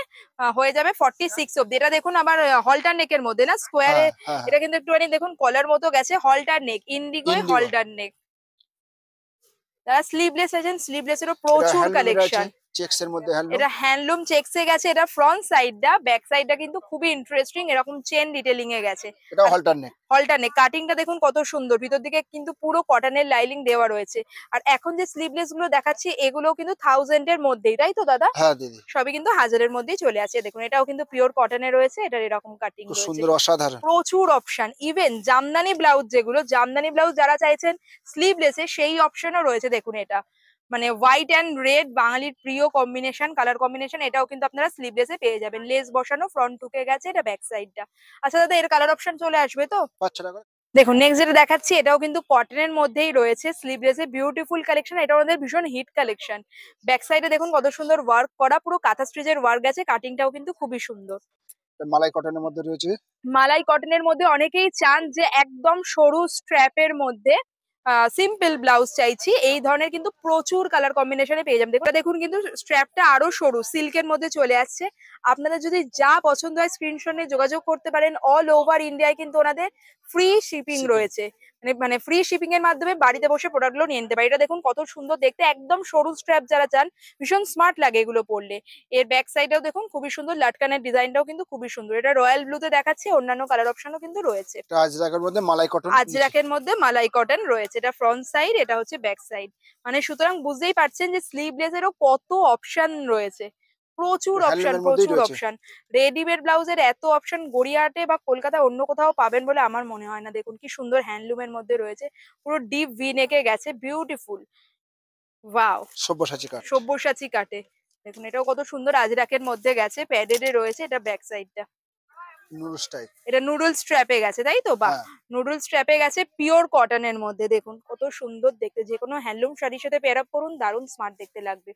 হয়ে যাবে 46 অব্দি। এটা দেখুন আবার হলটার নেকের মধ্যে না, স্কোয়ারে, হ্যাঁ হ্যাঁ হ্যাঁ। এটা কিন্তু একটুখানি দেখুন কলার মতো গেছে, হলটার নেক, ইন্ডিগো ইন্ডিগো। হলটার নেক। যারা স্লিভলেস আছেন স্লিভলেস এরও এটা প্রচুর হ্যান্ডলুমের আছে, কালেকশন। চেকস এর মধ্যে হ্যান্ডলুম। এটা হ্যান্ডলুম চেকসে গেছে, এটা ফ্রন্ট সাইডটা, ব্যাক সাইডটা কিন্তু খুবই ইন্টারেস্টিং, এরকম চেন ডিটেলিং এ গেছে। এটাও অল্টারনেট। হলটারনেক কাটিংটা দেখুন কত সুন্দর, ভিতর দিকে কিন্তু পুরো কটনের লাইলিং দেওয়া রয়েছে। আর এখন যে স্লিভলেস গুলো দেখাচ্ছি এগুলো কিন্তু 1000 এর মধ্যেই, তাই তো দাদা? হ্যাঁ দিদি। সবই কিন্তু 1000 এর মধ্যেই চলে আসে, দেখুন এটাও কিন্তু পিওর কটনে রয়েছে, এটার এরকম কাটিং খুব রয়েছে, সুন্দর, অসাধারণ। প্রচুর অপশন। ইভেন জামদানি ব্লাউজ, যেগুলো জামদানি ব্লাউজ যারা চাইছেন স্লিভলেসে সেই অপশনও রয়েছে, দেখুন এটা মানে হোয়াইট অ্যান্ড রেড, বাঙালির প্রিয় কম্বিনেশন, কালার কম্বিনেশন, এটাও কিন্তু আপনারা স্লিভলেসে পেয়ে যাবেন, লেস বসানো, ফ্রন্ট ঢুকে গেছে, এটা ব্যাক সাইডটা। আচ্ছা দাদা, এর কালার অপশন চলে আসবে তো? 5 টাকা। দেখুন নেক্সট যেটা দেখাচ্ছি এটাও কিন্তু কটনের মধ্যেই রয়েছে, স্লিভলেসে বিউটিফুল কালেকশন, এটা আমাদের ভীষণ হিট কালেকশন। ব্যাক সাইডে দেখুন কত সুন্দর ওয়ার্ক করা, পুরো কাঁথা স্টিচের ওয়ার্ক আছে, কাটিংটাও কিন্তু খুবই সুন্দর। মালাই কটনের মধ্যে রয়েছে। মালাই কটনের মধ্যে অনেকেই চান যে একদম সরু স্ট্র্যাপের মধ্যে সিম্পল ব্লাউজ চাইছি, এই ধরনের কিন্তু প্রচুর কালার কম্বিনেশনে পেয়ে যাবেন। দেখুন কিন্তু স্ট্র্যাপটা আরো সরু সিল্কের মধ্যে চলে আসছে। আপনাদের যদি যা পছন্দ হয় স্ক্রিনশট নিয়ে যোগাযোগ করতে পারেন। অল ওভার ইন্ডিয়ায় কিন্তু ওনাদের ফ্রি শিপিং রয়েছে, মানে ফ্রি শিপিং এর মাধ্যমে বাড়িতে বসে প্রোডাক্ট গুলো নিয়ে নিতে পারে। এটা দেখুন কত সুন্দর দেখতে, একদম সরু স্ট্র্যাপ যারা চান, ভীষণ স্মার্ট লাগে এগুলো পরলে। এর ব্যাক সাইডেও দেখুন খুবই সুন্দর, লাটকানের ডিজাইনটাও কিন্তু খুবই সুন্দর। এটা রয়্যাল ব্লুতে দেখাচ্ছি, অন্যান্য কালার অপশনও কিন্তু রয়েছে। এটা আজরাকের মধ্যে মালাই কটন। আজরাকের মধ্যে মালাই কটন রয়েছে, এটা ফ্রন্ট সাইড, এটা হচ্ছে ব্যাক সাইড। মানে সুতরাং বুঝতেই পারছেন যে স্লিভলেস এরও কত অপশন রয়েছে, প্রচুর অপশন, হ্যান্ডলুমের মধ্যেই প্রচুর রয়েছে। অপশন। রেডিমেড ব্লাউজের এত অপশন গড়িয়াহাটে বা কলকাতায় অন্য কোথাও পাবেন বলে আমার মনে হয় না। দেখুন কি সুন্দর হ্যান্ডলুমের মধ্যে রয়েছে, পুরো ডিপ ভি নেকে গেছে, বিউটিফুল। ওয়াও, সব্যসাচী কাঠ। সব্যসাচী কাটে। দেখুন এটাও কত সুন্দর আজরাকের মধ্যে গেছে, প্যাডেড এ রয়েছে, এটা ব্যাক সাইডটা। Noodles type. এটা নুডলস স্ট্র্যাপে গেছে, তাই তো? বাহ, হ্যাঁ নুডলস স্ট্র্যাপে গেছে, পিওর কটনের মধ্যে। দেখুন কত সুন্দর দেখতে, যে কোনো হ্যান্ডলুম শাড়ির সাথে পেয়ার আপ করুন, দারুণ স্মার্ট দেখতে লাগবে।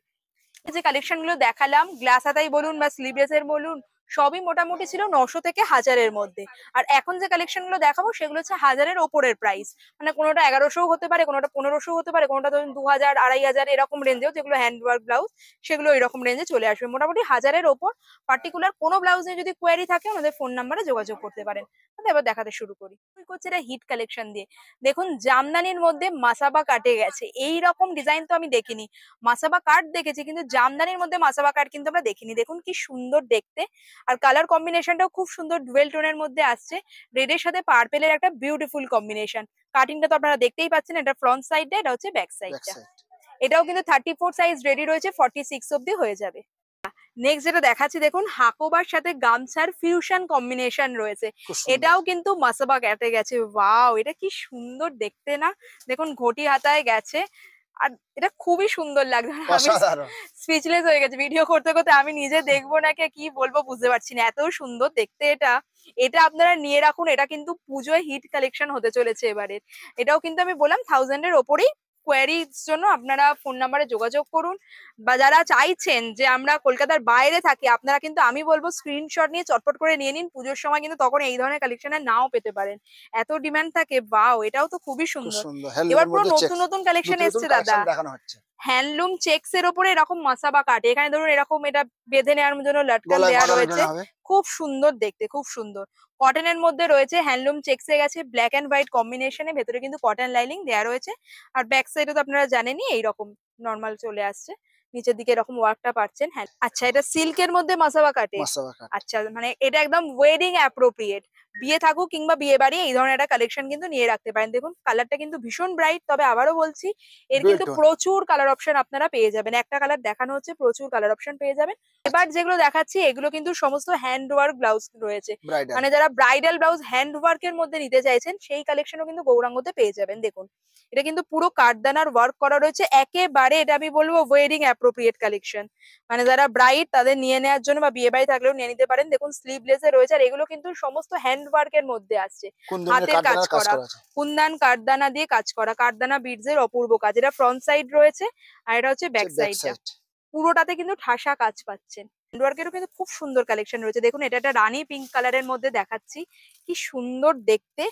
এই যে কালেকশন গুলো দেখালাম, গ্লাস হাতাই বলুন বা স্লিভলেস এর বলুন, সবই মোটামুটি ছিল 900 থেকে 1000-এর মধ্যে। আর এখন যে কালেকশন গুলো দেখাবো সেগুলো হচ্ছে 1000-এর ওপরের প্রাইস। মানে কোনোটা 1100 হতে পারে, কোনোটা 1500 হতে পারে, কোনোটা ধরুন 2000, 2500 এরকম রেঞ্জেও, যেগুলো হ্যান্ডওয়ার্ক ব্লাউজ সেগুলো এরকম রেঞ্জে চলে আসবে। মোটামুটি 1000-এর ওপর। পার্টিকুলার কোনো ব্লাউজ নিয়ে যদি কোয়ারি থাকে আমাদের ফোন নাম্বারে যোগাযোগ করতে পারেন। তাহলে এবার দেখাতে শুরু করি। শুরু করছি এটা হিট কালেকশন দিয়ে। দেখুন জামদানির মধ্যে মাসাবা কাটে গেছে, এই রকম ডিজাইন তো আমি দেখিনি। মাসাবা কাট দেখেছি কিন্তু জামদানির মধ্যে মাসাবা কাট কিন্তু আমরা দেখিনি। দেখুন কি সুন্দর দেখতে, আর কালার কম্বিনেশনটাও খুব সুন্দর, ডুয়েল টোনের মধ্যে আসছে। রেডের সাথে পার্পেলের একটা বিউটিফুল কম্বিনেশন। কাটিংটা তো আপনারা দেখতেই পাচ্ছেন, এটা ফ্রন্ট সাইডটা, এটা হচ্ছে ব্যাক ব্যাক সাইডটা। সাইড। এটাও কিন্তু 34 সাইজ রেডি রয়েছে, 46 অব্দি হয়ে যাবে। নেক্সট যেটা দেখাচ্ছি, দেখুন হাকোবার সাথে গামছার ফিউশন কম্বিনেশন রয়েছে। খুব সুন্দর। এটাও কিন্তু মাসাবা কাটে গেছে। ওয়াও, এটা কি সুন্দর দেখতে না? দেখুন ঘটি হাতায় গেছে, আর এটা খুবই সুন্দর লাগছে। আমি অসাধারণ। স্পিচলেস হয়ে গেছি ভিডিও করতে করতে, আমি নিজে দেখবো নাকি কি বলবো বুঝতে পারছি না, এত সুন্দর দেখতে এটা। এটা আপনারা নিয়ে রাখুন, এটা কিন্তু পুজোয় হিট কালেকশন হতে চলেছে এবারে। এটাও কিন্তু আমি বললাম 1000-এর ওপরেই। কোয়ারির জন্য আপনারা ফোন নাম্বারে যোগাযোগ করুন, বা যারা চাইছেন যে আমরা কলকাতার বাইরে থাকি, আপনারা কিন্তু আমি বলবো স্ক্রিনশট নিয়ে চটপট করে নিয়ে নিন। পুজোর সময় কিন্তু তখন এই ধরনের কালেকশনে নাও পেতে পারেন, এত ডিমান্ড থাকে। বাও, এটাও তো খুবই খুব সুন্দর। সুন্দর এবার হ্যান্ডলুমের পুরো মধ্যে নতুন চেক। নতুন কালেকশন নতুন নতুন এসছে দাদা। কালেকশন দেখানো হচ্ছে। হ্যান্ডলুম চেক্স এর উপরে এরকম মাসাবা কাটে, এখানে ধরুন এরকম এটা বেঁধে নেওয়ার জন্য লটকান গলায় দেওয়া বাঁধানোর রয়েছে, জন্য হবে। খুব সুন্দর দেখতে, খুব সুন্দর। কটনের মধ্যে রয়েছে, হ্যান্ডলুম চেক্স এ গেছে, ব্ল্যাক এন্ড হোয়াইট কম্বিনেশনে, ভেতরে কিন্তু কটন লাইনিং দেওয়া রয়েছে। আর ব্যাক সাইডে তো আপনারা জানেনই এইরকম নর্মাল চলে আসছে, নিচের দিকে এরকম ওয়ার্কটা পাচ্ছেন। হ্যাঁ, আচ্ছা, এটা সিল্কের মধ্যে মাসাবা কাটে। মাসাবা কাঠ। আচ্ছা, মানে এটা একদম ওয়েডিং অ্যাপ্রোপ্রিয়েট। বিয়ে থাকুক কিংবা বিয়ে বাড়ি, এই ধরনের একটা কালেকশন কিন্তু নিয়ে রাখতে পারেন। দেখুন কালারটা কিন্তু ভীষণ ব্রাইট, তবে আবারও বলছি এর ডুয়েল কিন্তু টোন। প্রচুর কালার অপশন আপনারা পেয়ে যাবেন। একটা কালার দেখানো হচ্ছে, প্রচুর কালার অপশন পেয়ে যাবেন। এবার যেগুলো দেখাচ্ছি এগুলো কিন্তু সমস্ত হ্যান্ড ওয়ার্ক ব্লাউজ রয়েছে। ব্রাইডাল। মানে যারা ব্রাইডাল ব্লাউজ হ্যান্ড ওয়ার্কের মধ্যে নিতে চাইছেন, সেই কালেকশনও কিন্তু গৌরাঙ্গতে পেয়ে যাবেন। দেখুন এটা কিন্তু পুরো কাঠদানার ওয়ার্ক করা রয়েছে একেবারে, এটা আমি বলবো ওয়েডিং অ্যাপ্রোপ্রিয়েট কালেকশন। মানে যারা ব্রাইড তাদের নিয়ে নেওয়ার জন্য বা বিয়ে বাড়ি থাকলেও নিয়ে নিতে পারেন। দেখুন স্লিভলেসে রয়েছে, আর এগুলো কিন্তু সমস্ত হ্যান্ড ওয়ার্কের মধ্যে আসছে, কুন্দনের হাতের কাজ কাঠদানার কাজ করা, করা আছে। কুন্দান কাঠদানা দিয়ে কাজ করা, কাঠদানা বিডস এর অপূর্ব কাজ। এটা ফ্রন্ট সাইড রয়েছে, আর এটা হচ্ছে ব্যাক ব্যাক সাইডটা। সাইড। পুরোটাতে কিন্তু ঠাসা কাজ পাচ্ছেন। হ্যান্ডওয়ার্কেরও কিন্তু খুব সুন্দর কালেকশন রয়েছে। দেখুন এটা একটা রানী পিঙ্ক কালারের মধ্যে দেখাচ্ছি, কি সুন্দর দেখতে।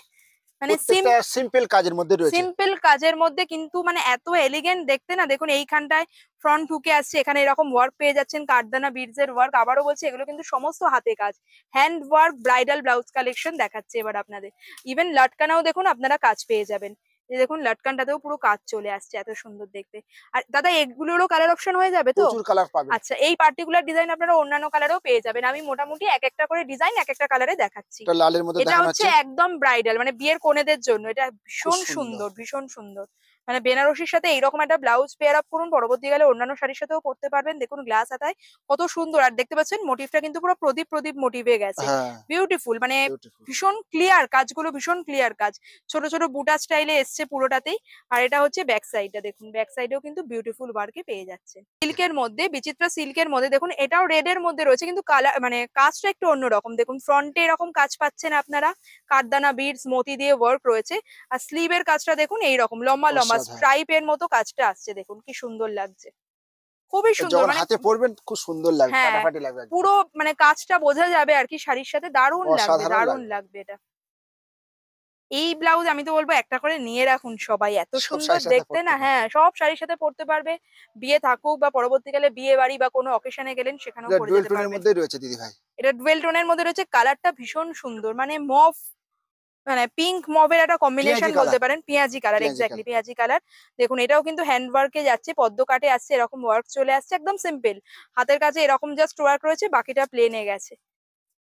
মানে প্রত্যেকটা সিম্পল কাজের মধ্যে রয়েছে। সিম্পল কাজের মধ্যে কিন্তু মানে এত এলিগেন্ট দেখতে না। দেখুন এইখানটায় ফ্রন্ট হুকে আসছে, এখানে এরকম ওয়ার্ক পেয়ে যাচ্ছেন, কাঠদানা বিডস এর ওয়ার্ক। আবারও বলছি এগুলো কিন্তু সমস্ত হাতে কাজ, hand work bridal blouse collection দেখাচ্ছে এবার আপনাদের। ইভেন লটকানাও দেখুন আপনারা কাজ পেয়ে যাবেন। এই দেখুন লটকানটাতেও পুরো কাজ চলে আসছে, এত সুন্দর দেখতে। আর দাদা এগুলোরও কালার অপশন হয়ে যাবে তো? প্রচুর কালার পাবেন। আচ্ছা, এই পার্টিকুলার ডিজাইন আপনারা অন্যান্য কালারেও পেয়ে যাবেন। আমি মোটামুটি এক একটা করে ডিজাইন এক একটা কালারে দেখাচ্ছি। এটা লালের মধ্যে এটা দেখানো হচ্ছে হচ্ছে। একদম ব্রাইডাল, মানে বিয়ের কনেদের জন্য এটা খুব ভীষণ সুন্দর। সুন্দর, ভীষণ সুন্দর। মানে বেনারসির সাথে এইরকম একটা ব্লাউজ পেয়ার আপ করুন, পরবর্তীকালে অন্যান্য শাড়ির সাথেও পরতে পারবেন। দেখুন গ্লাস হাতায় কত সুন্দর, আর দেখতে পাচ্ছেন মোটিভটা কিন্তু পুরো প্রদীপ প্রদীপ মোটিভে গেছে, হ্যাঁ বিউটিফুল। মানে বিউটিফুল। ভীষণ ক্লিয়ার কাজগুলো, ভীষণ ক্লিয়ার কাজ, ছোট ছোট বুটা স্টাইলে এসছে পুরোটাতেই। আর এটা হচ্ছে ব্যাক সাইডটা, দেখুন ব্যাক সাইডেও কিন্তু বিউটিফুল ওয়ার্কে পেয়ে যাচ্ছে। সিল্কের মধ্যে, বিচিত্রা সিল্কের মধ্যে, দেখুন এটাও রেড এর মধ্যে রয়েছে, কিন্তু কালার মানে কাজটা একটু অন্যরকম। দেখুন ফ্রন্টে এরকম কাজ পাচ্ছেন আপনারা, কাঠদানা বিডস মতি দিয়ে ওয়ার্ক রয়েছে। আর স্লিভের কাজটা দেখুন এইরকম লম্বা লম্বা অসাধারণ। স্ট্রাইপের মতো কাজটা আসছে, দেখুন কি সুন্দর লাগছে, খুবই সুন্দর। যখন মানে হাতে পরবেন খুব সুন্দর লাগবে, হ্যাঁ, ফাটাফাটি লাগবে একদম। পুরো মানে কাজটা বোঝা যাবে আর কি শাড়ির সাথে, দারুণ লাগবে, অসাধারণ দারুণ লাগবে। লাগবে এটা। এই ব্লাউজ আমি তো বলবো একটা করে নিয়ে রাখুন সবাই, এত সব সুন্দর শাড়ির সাথে দেখতে পরতে না। পারবেন। হ্যাঁ, সব শাড়ির সাথে পরতে পারবে, বিয়ে থাকুক বা পরবর্তীকালে বিয়ে বাড়ি বা কোনো অকেশনে গেলেন সেখানেও এটা পরে ডুয়েল যেতে টোনের পারবেন। মধ্যেই রয়েছে দিদি ভাই। এটা ডুয়েল টোনের মধ্যে রয়েছে, কালারটা ভীষণ সুন্দর, মানে মভ, মানে পিঙ্ক মভের একটা কম্বিনেশন পেঁয়াজি বলতে কালার। পারেন, পেঁয়াজি কালার, পেঁয়াজি এক্স্যাক্টলি কালার। পেঁয়াজি কালার। দেখুন এটাও কিন্তু হ্যান্ড ওয়ার্কে যাচ্ছে, পদ্ম কাটে আসছে, এরকম ওয়ার্ক চলে আসছে, একদম সিম্পল হাতের কাছে এরকম জাস্ট ওয়ার্ক রয়েছে, বাকিটা প্লেনে গেছে।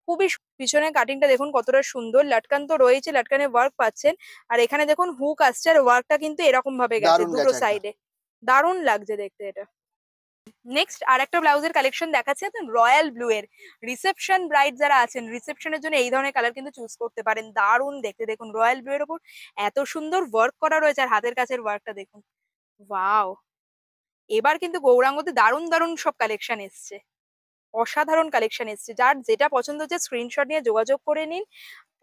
খুবই পিছনে কাটিংটা দেখুন কতটা সুন্দর, লটকান তো রয়েছে, লটকানে ওয়ার্ক পাচ্ছেন। আর এখানে দেখুন হুক আসছে, আর ওয়ার্কটা কিন্তু এরকম ভাবে গেছে দারুণ দুটো গেছে একদম। সাইডে, দারুণ লাগছে দেখতে এটা। নেক্সট আর একটা ব্লাউজের কালেকশন দেখাচ্ছি, রয়্যাল ব্লু এর। রিসেপশন ব্রাইড যারা আছেন, রিসেপশনের জন্য এই ধরনের কালার কিন্তু চুজ করতে পারেন। দারুণ দেখতে, দেখুন রয়্যাল ব্লু এর ওপর এত সুন্দর ওয়ার্ক করা রয়েছে, আর হাতের কাছের ওয়ার্কটা দেখুন, ওয়াও। এবার কিন্তু গৌরাঙ্গতে দারুণ দারুণ সব কালেকশন এসছে, অসাধারণ কালেকশন এসছে। যার যেটা পছন্দ হচ্ছে স্ক্রিনশট নিয়ে যোগাযোগ করে নিন।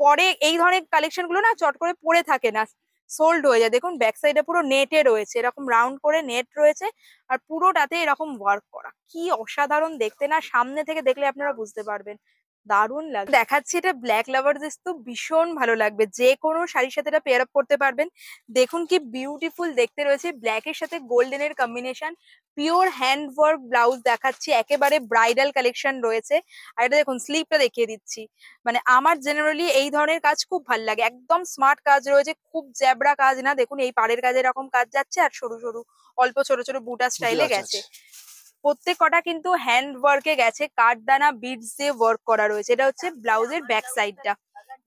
পরে এই ধরনের কালেকশন গুলো না চট করে পড়ে থাকে না, সোল্ড হয়ে যায়। দেখুন ব্যাক সাইডে পুরো নেটে রয়েছে, এরকম রাউন্ড করে নেট রয়েছে, আর পুরোটাতে এরকম ওয়ার্ক করা, কি অসাধারণ দেখতে না, সামনে থেকে দেখলে আপনারা বুঝতে পারবেন, দারুণ লাগে। দেখাচ্ছি এটা ব্ল্যাক লাভারদের তো ভীষণ ভালো লাগবে, যে কোনো শাড়ির সাথে এটা পেয়ার আপ করতে পারবেন। দেখুন কি বিউটিফুল দেখতে রয়েছে, ব্ল্যাক এর সাথে গোল্ডেন এর combination, pure hand work blouse দেখাচ্ছি, একেবারে ব্রাইডাল কালেকশন রয়েছে। আর এটা দেখুন স্লিভটা দেখিয়ে দিচ্ছি, মানে আমার জেনারেলি এই ধরনের কাজ খুব ভালো লাগে, একদম স্মার্ট কাজ রয়েছে, খুব জ্যাবরা কাজ না। দেখুন এই পাড়ের কাজে এরকম কাজ যাচ্ছে, আর সরু সরু অল্প ছোট ছোট বুটা স্টাইলে গেছে। প্রত্যেক কটা কিন্তু হ্যান্ড ওয়ার্কে গেছে, কাঠদানা বিডস দিয়ে ওয়ার্ক করা রয়েছে। এটা হচ্ছে ব্লাউজের ব্যাক সাইডটা,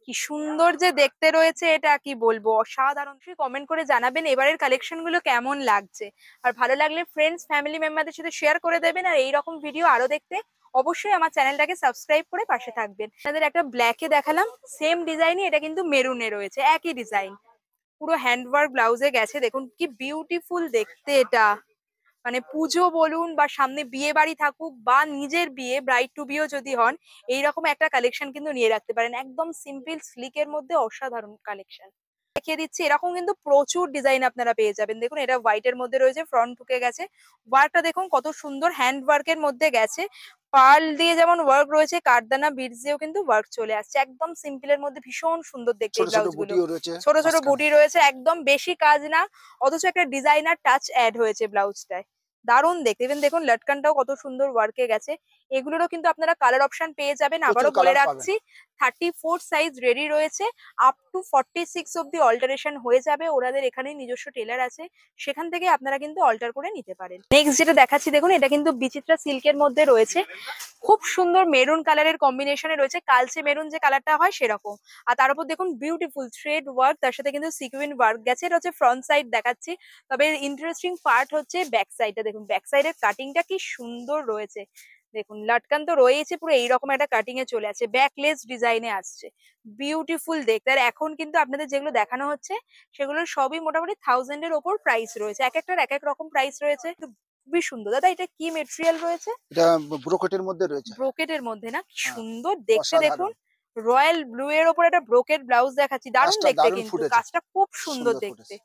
কি সুন্দর যে দেখতে রয়েছে, এটা কি বলবো, অসাধারণ। কমেন্ট করে জানাবেন এবারের কালেকশন গুলো কেমন লাগছে, আর ভালো লাগলে ফ্রেন্ডস ফ্যামিলি মেম্বারদের সাথে শেয়ার করে দেবেন। আর এইরকম ভিডিও আরো দেখতে অবশ্যই আমার চ্যানেলটাকে সাবস্ক্রাইব করে পাশে থাকবেন। আপনাদের একটা ব্ল্যাকে দেখালাম, সেম ডিজাইনই এটা কিন্তু মেরুনে রয়েছে, একই ডিজাইন, পুরো হ্যান্ডওয়ার্ক ব্লাউজে গেছে। দেখুন কি বিউটিফুল দেখতে এটা, মানে পুজো বলুন বা সামনে বিয়ে বাড়ি থাকুক বা নিজের বিয়ে, ব্রাইড টু বিও যদি হন, এইরকম একটা কালেকশন কিন্তু নিয়ে রাখতে পারেন। একদম সিম্পল স্লিকের মধ্যে অসাধারণ কালেকশন দেখিয়ে দিচ্ছি। এরকম কিন্তু প্রচুর ডিজাইন আপনারা পেয়ে যাবেন। দেখুন এটা হোয়াইট এর মধ্যে রয়েছে, ফ্রন্ট ঢুকে গেছে, ওয়ার্কটা দেখুন কত সুন্দর হ্যান্ড ওয়ার্কের মধ্যে গেছে, পার্ল দিয়ে যেমন ওয়ার্ক রয়েছে, কাঠদানা বিডস দিয়েও কিন্তু ওয়ার্ক চলে আসছে। একদম সিম্পলের মধ্যে ভীষণ সুন্দর দেখতে এই ব্লাউজ গুলো, ছোট ছোট বুটি রয়েছে, একদম বেশি কাজ না, অথচ একটা ডিজাইনার টাচ অ্যাড হয়েছে ব্লাউজটায়, দারুণ দেখতে। ইভেন দেখুন লটকানটাও কত সুন্দর ওয়ার্কে গেছে। এগুলোরও কিন্তু আপনারা কালার অপশন পেয়ে যাবেন। আবারও বলে রাখছি, 34 সাইজ রেডি রয়েছে, আপ টু 46 অব্দি অল্টারেশন হয়ে যাবে। ওনাদের এখানে নিজস্ব টেলার আছে, সেখান থেকে আপনারা কিন্তু অল্টার করে নিতে পারেন। নেক্সট যেটা দেখাচ্ছি দেখুন, এটা কিন্তু বিচিত্রা সিল্কের মধ্যে রয়েছে, খুব সুন্দর মেরুন কালারের কম্বিনেশনে রয়েছে, কালচে মেরুন যে কালারটা হয় সেরকম। আর তার উপর দেখুন বিউটিফুল থ্রেড ওয়ার্ক, তার সাথে কিন্তু সিকুইন ওয়ার্ক গেছে। এটা হচ্ছে ফ্রন্ট সাইড দেখাচ্ছি, তবে ইন্টারেস্টিং পার্ট হচ্ছে ব্যাক সাইডটা। দেখুন ব্যাক সাইডের কাটিংটা কি সুন্দর রয়েছে, দেখুন লটকান তো রয়েছে, পুরো এইরকম একটা কাটিং এ চলে আসছে, ব্যাকলেস ডিজাইনে আসছে, বিউটিফুল দেখতে। আর এখন কিন্তু আপনাদের যেগুলো দেখানো হচ্ছে সেগুলো সবই মোটামুটি 1000 এর ওপর প্রাইস রয়েছে, এক একটার এক এক রকম প্রাইস রয়েছে, খুবই সুন্দর। দাদা এটা কি মেটেরিয়াল রয়েছে? এটা ব্রোকেটের মধ্যে রয়েছে। ব্রোকেটের মধ্যে না, কি সুন্দর দেখতে। দেখুন রয়্যাল ব্লু এর ওপর একটা ব্রোকেট ব্লাউজ দেখাচ্ছি, দারুণ দেখতে, কিন্তু কাজটা খুব সুন্দর দেখতে।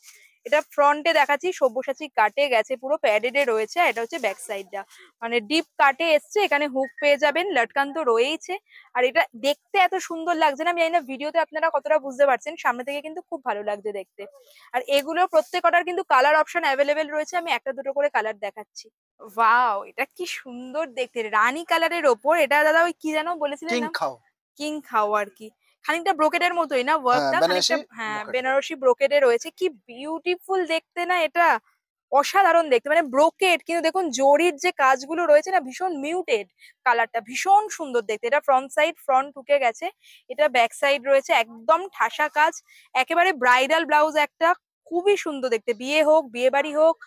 এটা ফ্রন্টে দেখাচ্ছি, সব্যসাচী কাটে গেছে, পুরো প্যাডেড এ রয়েছে। এটা হচ্ছে ব্যাক সাইডটা, মানে ডিপ কাটে এসছে, এখানে হুক পেয়ে যাবেন, লটকান তো রয়েইছে। আর এটা দেখতে এত সুন্দর লাগছে না, আমি জানি না ভিডিওতে আপনারা কতটা বুঝতে পারছেন, সামনে থেকে কিন্তু খুব ভালো লাগছে দেখতে। আর এগুলো প্রত্যেকটার কিন্তু কালার অপশন অ্যাভেলেবেল রয়েছে, আমি একটা দুটো করে কালার দেখাচ্ছি। ওয়াও এটা কি সুন্দর দেখতে, রানী কালারের ওপর। এটা দাদা ওই কি যেন বলেছিলেন না, কিং খাও আর কি, খানিকটা ব্রোকেটের মতোই না ওয়ার্কটা, খানিকটা হ্যাঁ বেনারসি ব্রোকেটে রয়েছে, কি বিউটিফুল দেখতে না, এটা অসাধারণ দেখতে, মানে ব্রোকেট কিন্তু দেখুন জরির যে কাজগুলো রয়েছে না, ভীষণ মিউটেড কালারটা, ভীষণ সুন্দর দেখতে। এটা ফ্রন্ট সাইড, ফ্রন্ট ঢুকে গেছে, এটা ব্যাক সাইড রয়েছে, একদম ঠাসা কাজ, একেবারে ব্রাইডাল ব্লাউজ একটা, খুবই সুন্দর দেখতে। বিয়ে হোক, বিয়ে বাড়ি হোক,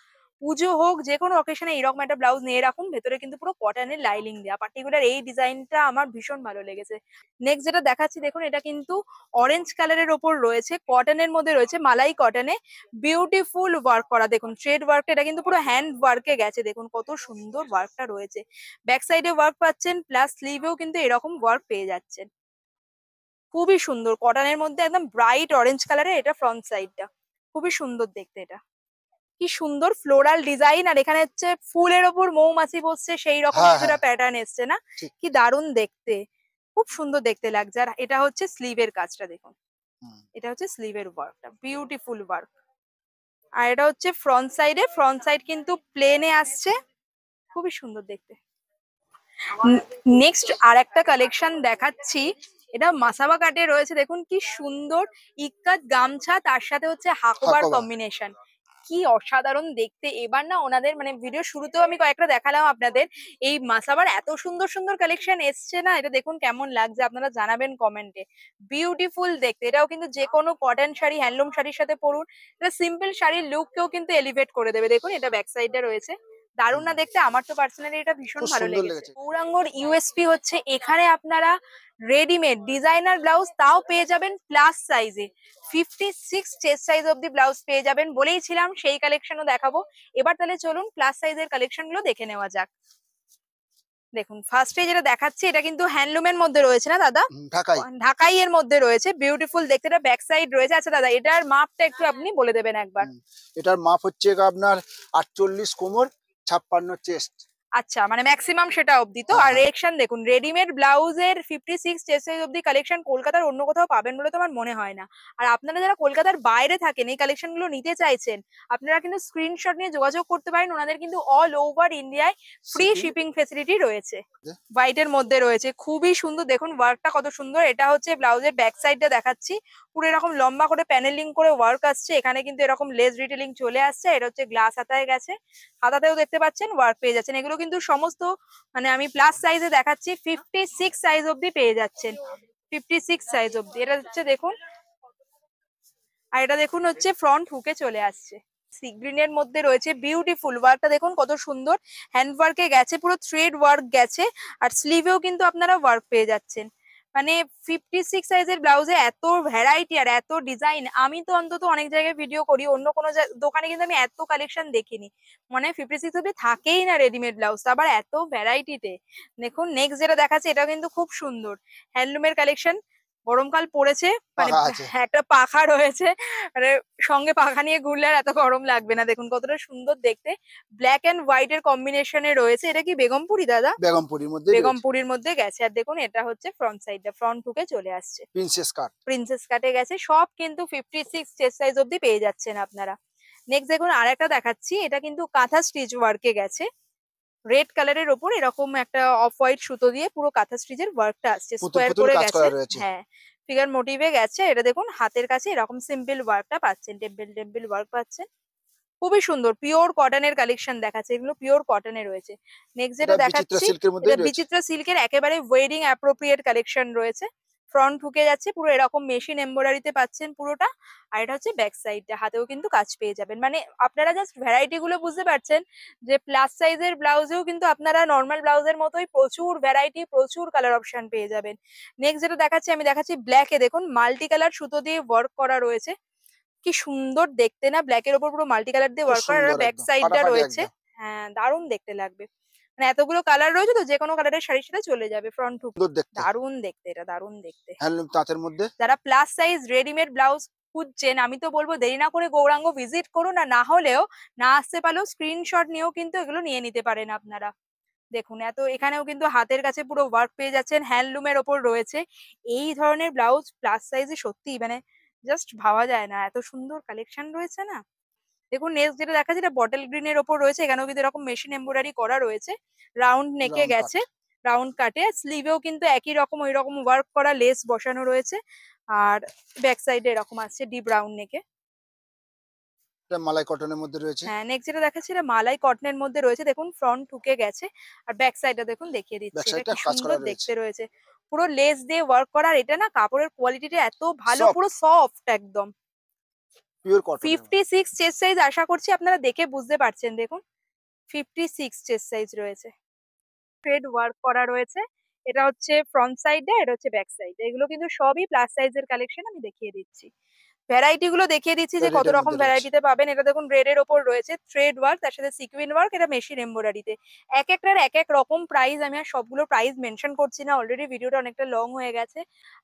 পুজো হোক, যে কোনো অকেশনে এরকম একটা ব্লাউজ নিয়ে রাখুন। ভেতরে কিন্তু পুরো কটনের লাইলিং দেওয়া, পার্টিকুলার এই ডিজাইনটা আমার ভীষণ ভালো লেগেছে। নেক্সট যেটা দেখাচ্ছি দেখুন, এটা কিন্তু অরেঞ্জ কালারের ওপর রয়েছে, কটনের মধ্যে রয়েছে, মালাই কটনে, বিউটিফুল ওয়ার্ক করা। দেখুন থ্রেড ওয়ার্কটা, এটা কিন্তু পুরো হ্যান্ড ওয়ার্কে গেছে, দেখুন কত সুন্দর ওয়ার্কটা রয়েছে। ব্যাক সাইডে ওয়ার্ক পাচ্ছেন, প্লাস স্লিভেও কিন্তু এরকম ওয়ার্ক পেয়ে যাচ্ছেন, খুবই সুন্দর কটনের মধ্যে, একদম ব্রাইট অরেঞ্জ কালারের। এটা ফ্রন্ট সাইডটা, খুবই সুন্দর দেখতে। এটা কি সুন্দর ফ্লোরাল ডিজাইন, আর এখানে হচ্ছে ফুলের ওপর মৌমাছি বসছে, সেই রকম কিছুটা প্যাটার্ন এসছে না, কি দারুণ দেখতে, খুব সুন্দর দেখতে লাগছে। আর এটা হচ্ছে স্লিভের কাজটা দেখুন, এটা হচ্ছে স্লিভের ওয়ার্কটা, বিউটিফুল ওয়ার্ক। আর এটা হচ্ছে ফ্রন্ট সাইডে, ফ্রন্ট সাইড কিন্তু প্লেনে আসছে, খুবই সুন্দর দেখতে। নেক্সট আর একটা কালেকশন দেখাচ্ছি, এটা মাসাবা কাটে রয়েছে, দেখুন কি সুন্দর ইক্কাত গামছা, তার সাথে হচ্ছে হাকোবার কম্বিনেশন, কি অসাধারণ দেখতে। এবার না ওনাদের মানে ভিডিও শুরুতেও আমি কয়েকটা দেখালাম আপনাদের, এই মাসাবার এত সুন্দর সুন্দর কালেকশন এসছে না, এটা দেখুন কেমন লাগছে, আপনারা জানাবেন কমেন্টে, বিউটিফুল দেখতে। এটাও কিন্তু যে কোনো কটন শাড়ি, হ্যান্ডলুম শাড়ির সাথে পরুন, এটা সিম্পল শাড়ির লুককেও কিন্তু এলিভেট করে দেবে। দেখুন এটা ব্যাক সাইডে রয়েছে, দারুণ হুম, না দেখতে? আমার তো পার্সোনালি এটা ভীষণ খুব ভালো সুন্দর লেগেছে। লেগেছে। গৌরাঙ্গর ইউএসপি হচ্ছে এখানে আপনারা রেডিমেড ডিজাইনার ব্লাউজ তাও পেয়ে যাবেন প্লাস সাইজে। 56 চেস্ট সাইজ অব্দি ব্লাউজ পেয়ে যাবেন, বলেইছিলাম সেই কালেকশনও দেখাবো। এবার তাহলে চলুন প্লাস সাইজের কালেকশন গুলো দেখে নেওয়া যাক। দেখুন ফার্স্টে যেটা দেখাচ্ছি এটা কিন্তু হ্যান্ডলুমের মধ্যে রয়েছে না দাদা? ঢাকাই। ঢাকাই এর মধ্যে রয়েছে, বিউটিফুল দেখতে। এটা ব্যাক সাইড রয়েছে। আচ্ছা দাদা, এটার মাপটা একটু আপনি বলে দেবেন একবার। হুম, এটার মাপ হচ্ছে আপনার 48 কোমর, 56 চেস্ট। আচ্ছা, মানে ম্যাক্সিমাম সেটা অবধি তো। হ্যাঁ আর হ্যাঁ। কালেকশন দেখুন, রেডিমেড ব্লাউজের 56 চেস্ট সাইজ অবধি কালেকশন কলকাতার অন্য কোথাও পাবেন বলে তো আমার মনে হয় না। আর আপনারা যারা কলকাতার বাইরে থাকেন, এই কালেকশন গুলো নিতে চাইছেন, আপনারা কিন্তু স্ক্রিনশট নিয়ে যোগাযোগ করতে পারেন। ওনাদের কিন্তু অল ওভার ইন্ডিয়ায় ফ্রি শিপিং। শিপিং ফেসিলিটি রয়েছে। হোয়াইটের মধ্যে রয়েছে, খুবই সুন্দর। দেখুন ওয়ার্কটা কত সুন্দর। এটা হচ্ছে ব্লাউজের ব্যাক সাইডটা দেখাচ্ছি। পুরো এরকম লম্বা করে প্যানেলিং করে ওয়ার্ক আসছে। এখানে কিন্তু এরকম লেস ডিটেলিং চলে আসছে। এটা হচ্ছে গ্লাস হাতায় গেছে, হাতাতেও দেখতে পাচ্ছেন ওয়ার্ক পেয়ে যাচ্ছেন। এগুলো কিন্তু সমস্ত মানে আমি প্লাস সাইজে দেখাচ্ছি, 56 সাইজ অবধি পেয়ে যাচ্ছেন। 56 সাইজ অবধি এটা হচ্ছে দেখুন। আর এটা দেখুন হচ্ছে ফ্রন্ট হুকে চলে আসছে। সি গ্রিন এর মধ্যে রয়েছে, বিউটিফুল ওয়ার্কটা দেখুন কত সুন্দর। হ্যান্ড ওয়ার্কে গেছে, পুরো থ্রেড ওয়ার্ক গেছে। আর স্লিভেও কিন্তু আপনারা ওয়ার্ক পেয়ে যাচ্ছেন। মানে 56 সাইজের ব্লাউজে এত ভ্যারাইটি আর এত ডিজাইন, আমি তো অন্তত অনেক জায়গায় ভিডিও করি, অন্য কোনো দোকানে কিন্তু আমি এত কালেকশন দেখিনি। মানে 56 অব্দি থাকেই না রেডিমেড ব্লাউজ, আবার এত ভ্যারাইটিতে। দেখুন নেক্সট যেটা দেখাচ্ছে এটা কিন্তু খুব সুন্দর হ্যান্ডলুমের কালেকশন। গরমকাল পড়েছে, মানে পাখা আছে। একটা পাখা রয়েছে, মানে সঙ্গে পাখা নিয়ে ঘুরলে আর এত গরম লাগবে না। দেখুন কতটা সুন্দর দেখতে, ব্ল্যাক এন্ড হোয়াইট এর কম্বিনেশনে রয়েছে। এটা কি বেগমপুরি দাদা? বেগমপুরির মধ্যে রয়েছে। বেগমপুরির মধ্যে গেছে। আর দেখুন এটা হচ্ছে ফ্রন্ট সাইডটা, ফ্রন্ট হুকে চলে আসছে, প্রিন্সেস কাট। প্রিন্সেস কাটে গেছে। সব কিন্তু 56 চেস্ট সাইজ অব্দি পেয়ে যাচ্ছেন আপনারা। নেক্সট দেখুন আর একটা দেখাচ্ছি, এটা কিন্তু কাঁথা স্টিচ ওয়ার্কে গেছে। রেড কালারের ওপর এরকম একটা অফ হোয়াইট সুতো দিয়ে পুরো কাঁথা স্টিচের ওয়ার্কটা আসছে, পুতুল স্কোয়ার পুতুল করে কাজ গেছে। করা রয়েছে। হ্যাঁ, ফিগার মোটিভে গেছে। এটা দেখুন হাতের কাছে এরকম সিম্পল ওয়ার্কটা পাচ্ছেন, টেম্পল টেম্পল ওয়ার্ক পাচ্ছেন। খুবই সুন্দর পিওর কটনের কালেকশন দেখাচ্ছে, এগুলো পিওর কটনে রয়েছে। নেক্সট এটা যেটা বিচিত্রা দেখাচ্ছি সিল্কের এটা মধ্যেই রয়েছে। বিচিত্রা সিল্কের একেবারে ওয়েডিং অ্যাপ্রোপ্রিয়েট কালেকশন রয়েছে। ফ্রন্ট ঢুকে যাচ্ছে, পুরো এরকম মেশিন এমব্রয়ডারিতে পাচ্ছেন পুরোটা। আর এটা হচ্ছে ব্যাক সাইডটা, হাতেও কিন্তু কাজ পেয়ে যাবেন। মানে আপনারা জাস্ট ভ্যারাইটি গুলো বুঝতে পারছেন যে প্লাস সাইজের ব্লাউজেও কিন্তু আপনারা নর্মাল ব্লাউজের মতোই প্রচুর ভ্যারাইটি, প্রচুর কালার অপশন পেয়ে যাবেন। নেক্সট যেটা দেখাচ্ছি আমি দেখাচ্ছি ব্ল্যাকে। দেখুন মাল্টি কালার সুতো দিয়ে ওয়ার্ক করা রয়েছে, কি সুন্দর দেখতে না? ব্ল্যাক এর উপর পুরো মাল্টি কালার দিয়ে খুব ওয়ার্ক করা, সুন্দর, ব্যাক একদম সাইডটা ফাটাফাটি রয়েছে। একদম হ্যাঁ, দারুণ দেখতে লাগবে। মানে এতগুলো কালার রয়েছে তো যে কোনো কালারের শাড়ির সাথে চলে যাবে ফ্রন্ট টু। সুন্দর দেখতে। দারুণ দেখতে, এটা দারুণ দেখতে। হ্যান্ডলুম তাঁতের মধ্যে। যারা প্লাস সাইজ রেডিমেড ব্লাউজ খুঁজছেন, আমি তো বলবো দেরি না করে গৌরাঙ্গ ভিজিট করুন। আর না হলেও, না আসতে পারলেও স্ক্রিনশট নিয়েও কিন্তু এগুলো নিয়ে নিতে পারেন আপনারা। দেখুন এত এখানেও কিন্তু হাতের কাছে পুরো ওয়ার্ক পেয়ে যাচ্ছেন, হ্যান্ডলুমের ওপর রয়েছে। এই ধরনের ব্লাউজ প্লাস সাইজে সত্যি মানে জাস্ট ভাবা যায় না, এত সুন্দর কালেকশন রয়েছে না। দেখুন নেক্সট যেটা দেখা যায় এটা বটল গ্রিন এর ওপর রয়েছে, এখানেও কিন্তু এরকম মেশিন এমব্রয়ডারি করা রয়েছে। রাউন্ড নেকে রাউন্ড কাট। গেছে, রাউন্ড কাটে। স্লিভেও কিন্তু একই রকম ওই রকম ওয়ার্ক করা লেস বসানো রয়েছে। আর ব্যাক সাইডে এরকম আসছে ডিপ রাউন্ড নেকে। এটা মালাই কটনের মধ্যে রয়েছে। হ্যাঁ, নেক্সট যেটা দেখাচ্ছি এটা মালাই কটনের মধ্যে রয়েছে। দেখুন ফ্রন্ট ঢুকে গেছে। আর ব্যাক সাইডটা দেখুন দেখিয়ে দিচ্ছি, ব্যাক এটা সাইডটা কি কাজ করা সুন্দর রয়েছে। দেখতে রয়েছে। পুরো লেস দিয়ে ওয়ার্ক করা। আর এটা না কাপড়ের কোয়ালিটিটা এত ভালো, সফট, পুরো সফট একদম। পিওর কটনের মধ্যে। 56 চেস্ট সাইজ, আশা করছি আপনারা দেখে বুঝতে পারছেন। দেখুন 56 চেস্ট সাইজ রয়েছে, থ্রেড ওয়ার্ক করা রয়েছে। এটা হচ্ছে ফ্রন্ট সাইডে, এটা হচ্ছে ব্যাক সাইডে। এগুলো কিন্তু সবই প্লাস সাইজের কালেকশন, আমি দেখিয়ে দিচ্ছি। ভ্যারাইটি গুলো দেখিয়ে দিচ্ছি এটা যে কত রেডের রকম মধ্যে রয়েছে। ভ্যারাইটিতে পাবেন। এটা দেখুন রেড এর ওপর রয়েছে থ্রেড ওয়ার্ক, তার সাথে সিকুইন ওয়ার্ক, এটা মেশিন এমব্রয়ডারিতে। এক একটার এক এক রকম প্রাইস, আমি আর সবগুলো প্রাইস মেনশন করছি না, অলরেডি ভিডিওটা অনেকটা লং হয়ে গেছে।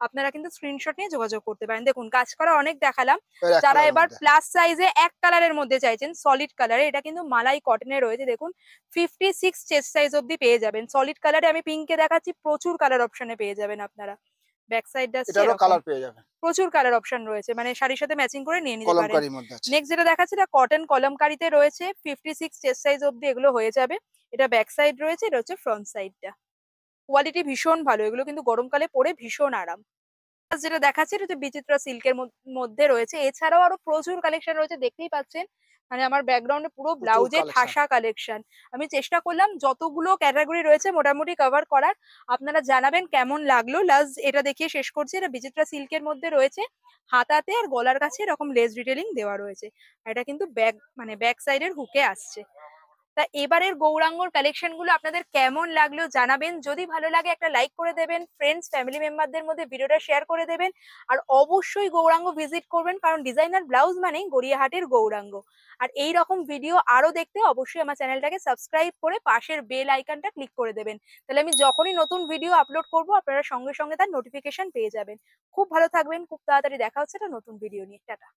আপনারা কিন্তু স্ক্রিনশট নিয়ে যোগাযোগ করতে পারেন। দেখুন কাজ করা অনেক দেখালাম। এর এক যারা কালারের এবার মধ্যে। প্লাস সাইজে এক কালারের মধ্যে চাইছেন, সলিড কালারে, এটা কিন্তু মালাই কটনে রয়েছে। দেখুন 56 চেস্ট সাইজ অব্দি পেয়ে যাবেন। সলিড কালারে আমি পিঙ্কে দেখাচ্ছি, প্রচুর কালার অপশনে পেয়ে যাবেন আপনারা। ব্যাক সাইডটা আসছে এটারও এরকম, কালার পেয়ে যাবেন। প্রচুর কালার অপশন রয়েছে, মানে শাড়ির সাথে ম্যাচিং করে নিয়ে নিতে পারেন। কলমকারীর মধ্যে আছে। নেক্সট যেটা দেখাচ্ছে এটা কটন কলমকারিতে রয়েছে, 56 চেস্ট সাইজ অব্দি এগুলো হয়ে যাবে। এটা ব্যাক সাইড রয়েছে, এটা হচ্ছে ফ্রন্ট সাইডটা। কোয়ালিটি ভীষণ ভালো, এগুলো কিন্তু গরমকালে পরে ভীষণ আরাম। First যেটা দেখাচ্ছে এটা হচ্ছে বিচিত্রা সিল্কের মধ্যে রয়েছে। এছাড়াও আরো প্রচুর কালেকশন রয়েছে, দেখতেই পাচ্ছেন। মানে আমার ব্যাকগ্রাউন্ডে পুরো প্রচুর ব্লাউজে কালেকশন। ঠাসা কালেকশন। আমি চেষ্টা করলাম যতগুলো ক্যাটাগরি রয়েছে মোটামুটি কভার করার। আপনারা জানাবেন কেমন লাগলো। লাস্ট এটা দেখিয়ে শেষ করছি, এটা বিচিত্রা সিল্কের মধ্যে রয়েছে। হাতাতে আর গলার কাছে এরকম লেস ডিটেলিং দেওয়া রয়েছে। আর এটা কিন্তু ব্যাক মানে ব্যাক সাইডের হুকে আসছে। তা এবারের গৌরাঙ্গর কালেকশন গুলো আপনাদের কেমন লাগলো জানাবেন। যদি ভালো লাগে একটা লাইক করে দেবেন, ফ্রেন্ডস ফ্যামিলি মেম্বারদের মধ্যে ভিডিওটা শেয়ার করে দেবেন। আর অবশ্যই গৌরাঙ্গ ভিজিট করবেন, কারণ ডিজাইনার ব্লাউজ মানেই গড়িয়াহাটের গৌরাঙ্গ। আর এই রকম ভিডিও আরো দেখতে অবশ্যই আমার চ্যানেলটাকে সাবস্ক্রাইব করে পাশের বেল আইকনটা ক্লিক করে দেবেন। তাহলে আমি যখনই নতুন ভিডিও আপলোড করব আপনারা সঙ্গে সঙ্গে তার নোটিফিকেশন পেয়ে যাবেন। খুব ভালো থাকবেন, খুব তাড়াতাড়ি দেখা হচ্ছে একটা নতুন ভিডিও নিয়ে। টাটা।